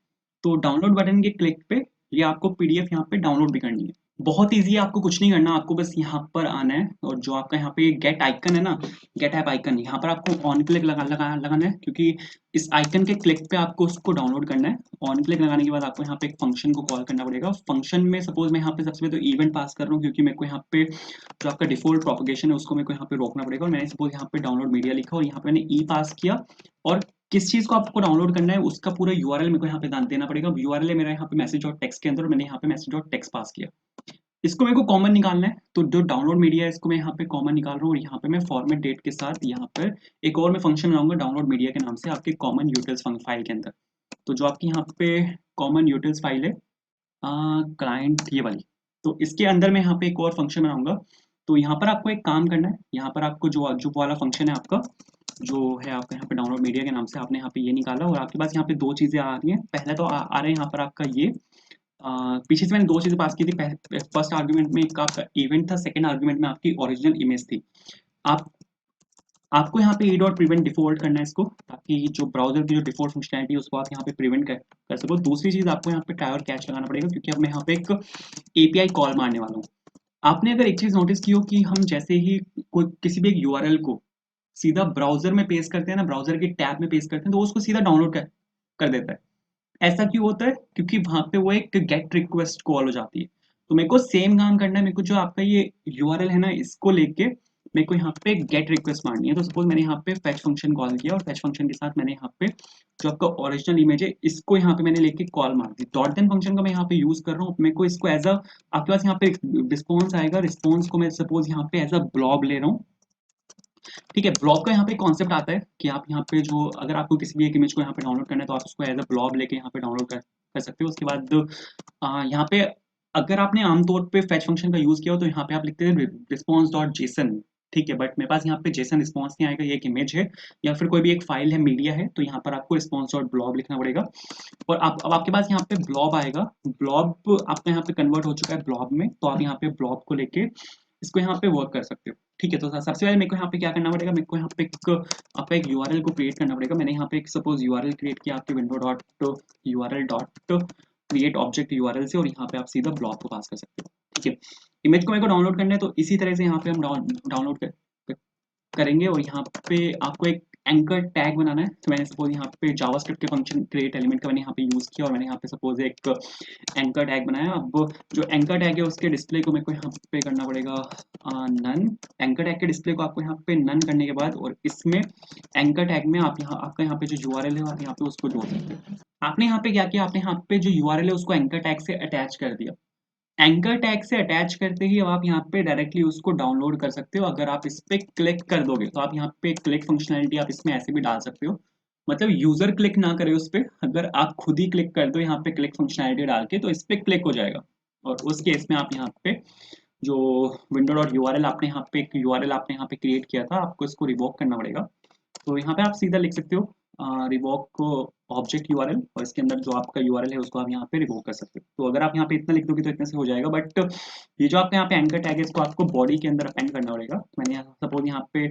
तो डाउनलोड बटन के क्लिक पे ये आपको पीडीएफ यहाँ पे डाउनलोड भी करनी है। बहुत ईजी है, आपको कुछ नहीं करना, आपको बस यहाँ पर आना है और जो आपका यहाँ पे गेट आइकन है ना, गेट ऐप आइकन, यहाँ पर आपको ऑन क्लिक लगाना है, क्योंकि इस आइकन के क्लिक पे आपको उसको डाउनलोड करना है। ऑन क्लिक लगाने के बाद आपको यहाँ पे एक फंक्शन को कॉल करना पड़ेगा। फंक्शन में सपोज मैं यहाँ पे सबसे पहले तो इवेंट पास कर रहा हूँ, क्योंकि मेरे को यहाँ पे जो आपका डिफॉल्ट प्रोपगेशन है उसको मेरे को यहाँ पे रोकना पड़ेगा। और मैंने सपोज यहाँ पे डाउनलोड मीडिया लिखा और यहाँ पे मैंने ई पास किया, और किस चीज को आपको डाउनलोड करना है उसका पूरा यूआरएल मेरे को यहाँ पे देना पड़ेगा। यूआरएल है मेरा यहाँ पे मैसेज डॉट टेक्स्ट के अंदर, और मैंने यहाँ पे मैसेज डॉट टेक्स्ट पास किया। इसको मेरे को कॉमन निकालना है, तो जो डाउनलोड मीडिया है इसको मैं यहाँ पे कॉमन निकाल रहा हूँ, और यहाँ पे मैं फॉर्मेट डेट के साथ यहाँ पर एक और मैं फंक्शन बनाऊंगा डाउनलोड मीडिया के नाम से आपके कॉमन यूटिल्स फाइल के अंदर। तो जो आपकी यहाँ पे कॉमन यूटिल्स फाइल है क्लाइंट ये वाली, तो इसके अंदर मैं यहाँ पे एक और फंक्शन बनाऊंगा। तो यहाँ पर आपको एक काम करना है, यहाँ पर आपको जो जो वाला फंक्शन है आपका, जो है आपका यहाँ पे डाउनलोड मीडिया के नाम से आपने यहाँ पे ये निकाला, और आपके पास यहाँ पे दो चीज़ें आ रही हैं। पहले तो आ रहे हैं यहाँ पर आपका ये, पीछे से मैंने दो चीज़ें पास की थी। फर्स्ट आर्ग्यूमेंट में एक आपका इवेंट था, सेकंड आर्ग्यूमेंट में आपकी ओरिजिनल इमेज थी। आप आपको यहाँ पे ए डॉट प्रिवेंट डिफॉल्ट करना है इसको, ताकि जो ब्राउजर की जो डिफॉल्ट फंक्शनलिटी है उसको आप यहाँ पे प्रिवेंट कर सको। दूसरी चीज़ आपको यहाँ पे ट्राई और कैच लगाना पड़ेगा, क्योंकि अब मैं यहाँ पे एक एपीआई कॉल मारने वाला हूँ। आपने अगर एक चीज नोटिस की हो कि हम जैसे ही कोई किसी भी एक यूआरएल को सीधा ब्राउजर में पेस्ट करते हैं ना, ब्राउजर की टैब में पेस्ट करते हैं, तो वो उसको सीधा डाउनलोड कर देता है। ऐसा क्यों होता है? क्योंकि वहां पे वो एक गेट रिक्वेस्ट कॉल हो जाती है। तो मेरे को सेम काम करना है, मेरे को जो आपका ये यूआरएल है ना, इसको लेके मेरे को यहाँ पे गेट रिक्वेस्ट मारनी है। तो सपोज मैंने यहाँ पे फैच फंक्शन कॉल किया और फैच फंक्शन के साथ मैंने यहाँ पे जो आपका ओरिजिनल इमेज है इसको यहाँ पे मैंने लेके कॉल मार दी। डॉट देन फंक्शन का मैं यहाँ पे यूज कर रहा हूँ। मेरे को इसको एज अ, आपके पास यहाँ पे रिस्पॉन्स आएगा, रिस्पॉन्स को मैं सपोज यहाँ पे एज अ ब्लॉब ले रहा हूँ। ठीक है, ब्लॉब का यहाँ पे कॉन्सेप्ट आता है कि आप यहाँ पे जो अगर आपको किसी भी एक इमेज को यहाँ पे डाउनलोड करना है तो आप उसको एज अ ब्लॉब लेके यहाँ पे डाउनलोड कर सकते हो। उसके बाद यहाँ पे अगर आपने आमतौर पे फैच फंक्शन का यूज किया हो तो यहाँ पे आप लिखते हैं रिस्पॉन्स डॉट जेसन। ठीक है, बट मेरे पास यहाँ पे जेसन रिस्पॉन्स नहीं आएगा, ये एक इमेज है या फिर कोई भी एक फाइल है, मीडिया है, तो यहाँ पर आपको रिस्पॉन्स डॉट ब्लॉब लिखना पड़ेगा। और आप अब आपके पास यहाँ पे ब्लॉब आएगा। ब्लॉब आपका यहाँ पे कन्वर्ट हो चुका है ब्लॉब में, तो आप यहाँ पे ब्लॉब को लेके इसको यहाँ पे वर्क कर सकते हो। ठीक है, तो सबसे पहले मेरे को यहाँ पे क्या करना पड़ेगा, मेरे को यहाँ पे आपका एक यूआरएल को क्रिएट करना पड़ेगा। मैंने यहाँ पे एक सपोज यूआरएल क्रिएट किया आपके window dot URL dot create object URL से, और यहाँ पे आप सीधा ब्लॉग को पास कर सकते हो। ठीक है, इमेज को मेरे को डाउनलोड करना है तो इसी तरह से यहाँ पे हम डाउनलोड करेंगे। और यहाँ पे आपको एक एंकर टैग बनाना है। तो मैंने सपोज यहाँ पे जावास्क्रिप्ट के फंक्शन क्रिएट एलिमेंट का मैंने यहाँ पे यूज किया और मैंने यहाँ पे सपोज एक एंकर टैग बनाया। अब जो एंकर टैग है उसके डिस्प्ले को मेरे को यहाँ पे करना पड़ेगा नन। एंकर टैग के डिस्प्ले को आपको यहाँ पे नन करने के बाद, और इसमें एंकर टैग में आप यहाँ आपका यहाँ पे जो यूआरएल है आप यहाँ पे उसको जोड़ सकते हो। आपने यहाँ पे क्या किया, आपने यहाँ पे जो यूआरएल है उसको एंकर टैग से अटैच कर दिया। एंकर टैग से अटैच करते ही अब आप यहाँ पे डायरेक्टली उसको डाउनलोड कर सकते हो। अगर आप इस पे क्लिक कर दोगे तो आप यहाँ पे क्लिक फंक्शनैलिटी आप इसमें ऐसे भी डाल सकते हो, मतलब यूजर क्लिक ना करे उस पे, अगर आप खुद ही क्लिक कर दो यहाँ पे क्लिक फंक्शनैलिटी डाल के तो इस पे क्लिक हो जाएगा। और उस केस में आप यहाँ पे जो विंडो डॉट यूआरएल आपने यहाँ पे एक यूआरएल आपने यहाँ पे क्रिएट किया था, आपको इसको रिवोक करना पड़ेगा। तो यहाँ पे आप सीधा लिख सकते हो रिवोक ऑब्जेक्ट यूआरएल, और इसके अंदर जो आपका यूआरएल है उसको आप यहाँ पे रिवोक कर सकते हो। तो अगर आप यहाँ पे इतना लिख दोगे तो इतने से हो जाएगा। बट ये जो आपका यहाँ पे एंकर टैग है इसको आपको बॉडी के अंदर अपेंड करना पड़ेगा। तो मैंने सपोज यहाँ पे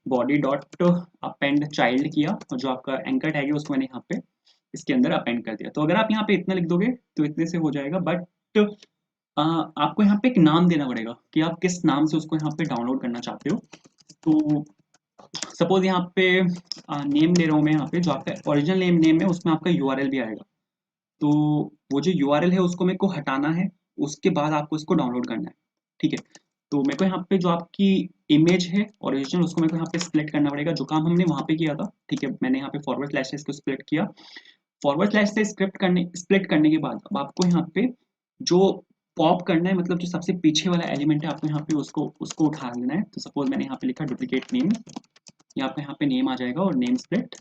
बॉडी डॉट अपेंड चाइल्ड किया और जो आपका एंकर टैग है उसको मैंने यहाँ पे इसके अंदर अपेंड कर दिया। तो अगर आप यहाँ पे इतना लिख दोगे तो इतने से हो जाएगा। बट आपको यहाँ पे एक नाम देना पड़ेगा कि आप किस नाम से उसको यहाँ पे डाउनलोड करना चाहते हो। तो सपोज यहाँ पे नेम ले रहा हूँ मैं, यहाँ पे जो आपका ओरिजिनल नेम है उसमें आपका यूआरएल भी आएगा। तो वो जो यूआरएल है उसको मेरे को हटाना है, उसके बाद आपको इसको डाउनलोड करना है। ठीक है, तो मेरे को यहाँ पे जो आपकी इमेज है ओरिजिनल उसको मेरे को यहाँ पे स्प्लिट करना पड़ेगा, जो काम हमने वहां पे किया था। ठीक है, मैंने यहाँ पे फॉरवर्ड स्लैश से इसको स्प्लिट किया। फॉरवर्ड स्लैश से स्प्लिट करने के बाद अब आपको यहाँ पे जो पॉप करना है, मतलब जो सबसे पीछे वाला एलिमेंट है आपको यहाँ पे उसको उसको उठा लेना है। तो सपोज मैंने यहाँ पे लिखा डुप्लीकेट नेम, या आपका यहाँ पे नेम आ जाएगा और नेम स्प्लिट,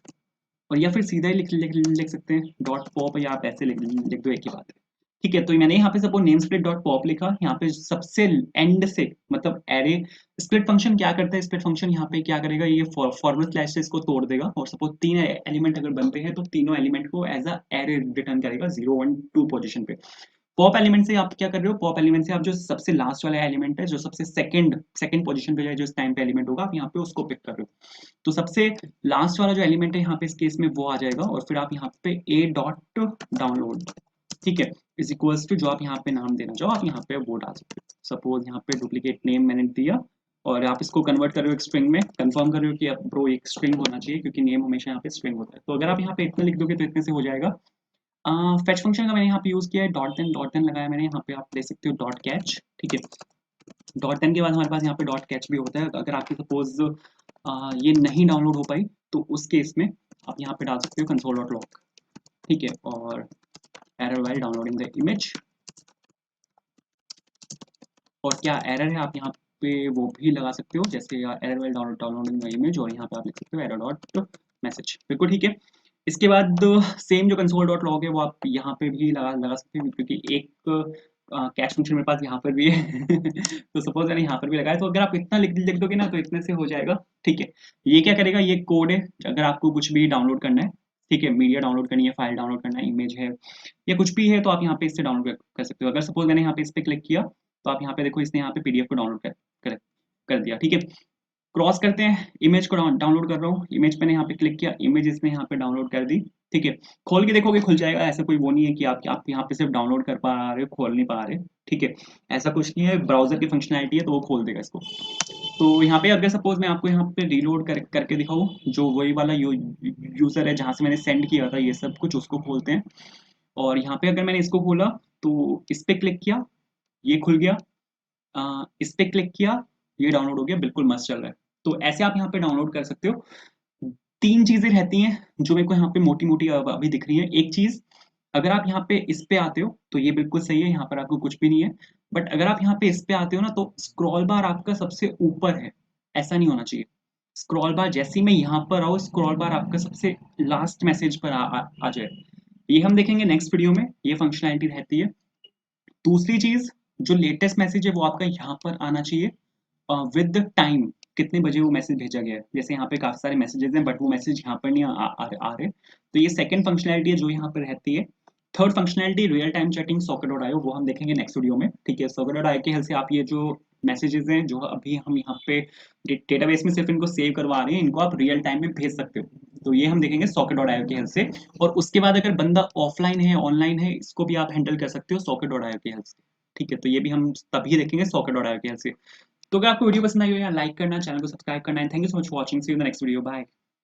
और या फिर सीधा ही लिख सकते हैं डॉट पॉप, या आप ऐसे लिख दो, एक ही बात है। ठीक है, तो मैंने यहाँ पे suppose name split dot pop लिखा। यहाँ पे सबसे एंड से, मतलब एरे स्प्लिट फंक्शन क्या करता है, स्प्लिट फंक्शन यहाँ पे क्या करेगा, ये फॉरवर्ड स्लैश से इसको तोड़ देगा, और सपोज 3 एलिमेंट अगर बनते हैं तो तीनों एलिमेंट को एज अ एरे रिटर्न करेगा 0 1 2 पोजीशन पे। पॉप एलिमेंट से आप क्या कर रहे हो, पॉप एलिमेंट से आप जो सबसे लास्ट वाला एलिमेंट है, जो सबसे सेकंड पोजीशन पे जो इस टाइम पे एलिमेंट होगा, आप यहाँ पे उसको पिक कर रहे हो। तो सबसे लास्ट वाला जो एलिमेंट है यहाँ पे इस केस में वो आ जाएगा, और फिर आप यहाँ पे a डॉट डाउनलोड, ठीक है, इज इक्वल्स टू जो आप यहाँ पे नाम देना चाहो आप यहाँ पे वो डाल सकते हो। सपोज यहाँ पे डुप्लीकेट नेम मैंने दिया, और आप इसको कन्वर्ट कर रहे हो एक स्ट्रिंग में, कंफर्म कर रहे हो कि अब ब्रो एक स्ट्रिंग होना चाहिए क्योंकि नेम हमेशा यहाँ पे स्ट्रिंग होता है। तो अगर आप यहाँ पे इतना लिख दोगे तो इतने से हो जाएगा। फेच फंक्शन का मैंने यहाँ पे यूज किया है, डॉट देन लगाया मैंने, यहाँ पे आप ले सकते हो डॉट कैच। ठीक है, डॉट देन के बाद हमारे पास यहाँ पे डॉट कैच भी होता है। अगर आपकी सपोज ये नहीं डाउनलोड हो पाई तो उस केस में आप यहाँ पे डाल सकते हो कंसोल डॉट लॉग। ठीक है, और error while downloading the image, और क्या एरर है आप यहाँ पे वो भी लगा सकते हो, जैसे error while downloading the image, और यहाँ पे आप लिख सकते हो एरर डॉट मैसेज। बिल्कुल ठीक है। इसके बाद सेम जो कंसोल डॉट लॉग है वो आप यहाँ पे भी लगा सकते हो, क्योंकि एक कैच फंक्शन मेरे पास यहाँ पर भी है तो सपोज मैंने यहाँ पर भी लगाया। तो अगर आप इतना लिख दोगे ना तो इतने से हो जाएगा। ठीक है, ये क्या करेगा, ये कोड है। अगर आपको कुछ भी डाउनलोड करना है, ठीक है, मीडिया डाउनलोड करनी है, फाइल डाउनलोड करना है, इमेज है या कुछ भी है, तो आप यहाँ पे इससे डाउनलोड कर सकते हो। अगर सपोज मैंने यहाँ पे इस पे क्लिक किया तो आप यहाँ पे देखो इसने यहाँ पे पीडीएफ को डाउनलोड कर दिया। ठीक है, क्रॉस करते हैं, इमेज को डाउनलोड कर रहा हूँ, इमेज मैंने यहाँ पे क्लिक किया, इमेज इसने यहाँ पे डाउनलोड कर दी, ठीक है। खोल के देखोगे खुल जाएगा, ऐसा कोई वो नहीं है कि आप यहाँ पे सिर्फ डाउनलोड कर पा रहे हो, खोल नहीं पा रहे, ठीक है। ऐसा कुछ नहीं है, ब्राउजर की फंक्शनैलिटी है तो वो खोल देगा इसको। तो यहाँ पे अगर सपोज मैं आपको यहाँ पे रीलोड करके दिखाऊँ, जो वही वाला यूजर है जहाँ से मैंने सेंड किया था ये सब कुछ, उसको खोलते हैं। और यहाँ पे अगर मैंने इसको खोला तो इस पे क्लिक किया, ये खुल गया, इस पे क्लिक किया, ये डाउनलोड हो गया, बिल्कुल मस्त चल रहा है। तो ऐसे आप यहाँ पे डाउनलोड कर सकते हो। 3 चीज़ें रहती हैं जो मेरे को यहाँ पे मोटी-मोटी अभी दिख रही हैं। एक चीज़, अगर आप यहाँ पे इस पे आते हो तो ये बिल्कुल सही है, यहाँ पर आपको कुछ भी नहीं है। बट अगर आप यहाँ पे इस पे आते हो ना तो स्क्रॉल बार आपका सबसे ऊपर है, ऐसा नहीं होना चाहिए। स्क्रॉल बार जैसे ही मैं यहाँ पर आऊँ, स्क्रॉल बार आपका सबसे लास्ट मैसेज पर आ जाए। ये हम देखेंगे नेक्स्ट वीडियो में, ये फंक्शनैलिटी रहती है। दूसरी चीज़, जो लेटेस्ट मैसेज है वो आपका यहाँ पर आना चाहिए विद टाइम, कितने बजे वो मैसेज भेजा गया है। जैसे यहाँ पे काफ़ी सारे मैसेजेस हैं बट वो मैसेज यहाँ पर नहीं आ रहे। तो ये सेकंड फंक्शनैलिटी है जो यहाँ पर रहती है। Third functionality real time chatting Socket.io, वो हम देखेंगे नेक्स्ट वीडियो में, ठीक है। Socket.io की हेल्प से आप ये जो मैसेजेस हैं जो अभी हम यहाँ पे डेटाबेस में सिर्फ इनको सेव करवा रहे हैं, इनको आप रियल टाइम में भेज सकते हो। तो ये हम देखेंगे Socket.io की हेल्प से। और उसके बाद अगर बंदा ऑफलाइन है, ऑनलाइन है, इसको भी आप हैंडल कर सकते हो Socket.io की हेल्प से, ठीक है। तो ये भी हम तभी देखेंगे Socket.io की हेल्प से। तो अगर आपको वीडियो पसंद आई हो या लाइक करना, चैनल को सब्सक्राइब करना है। Thank you so much for watching, see you in the next video, bye.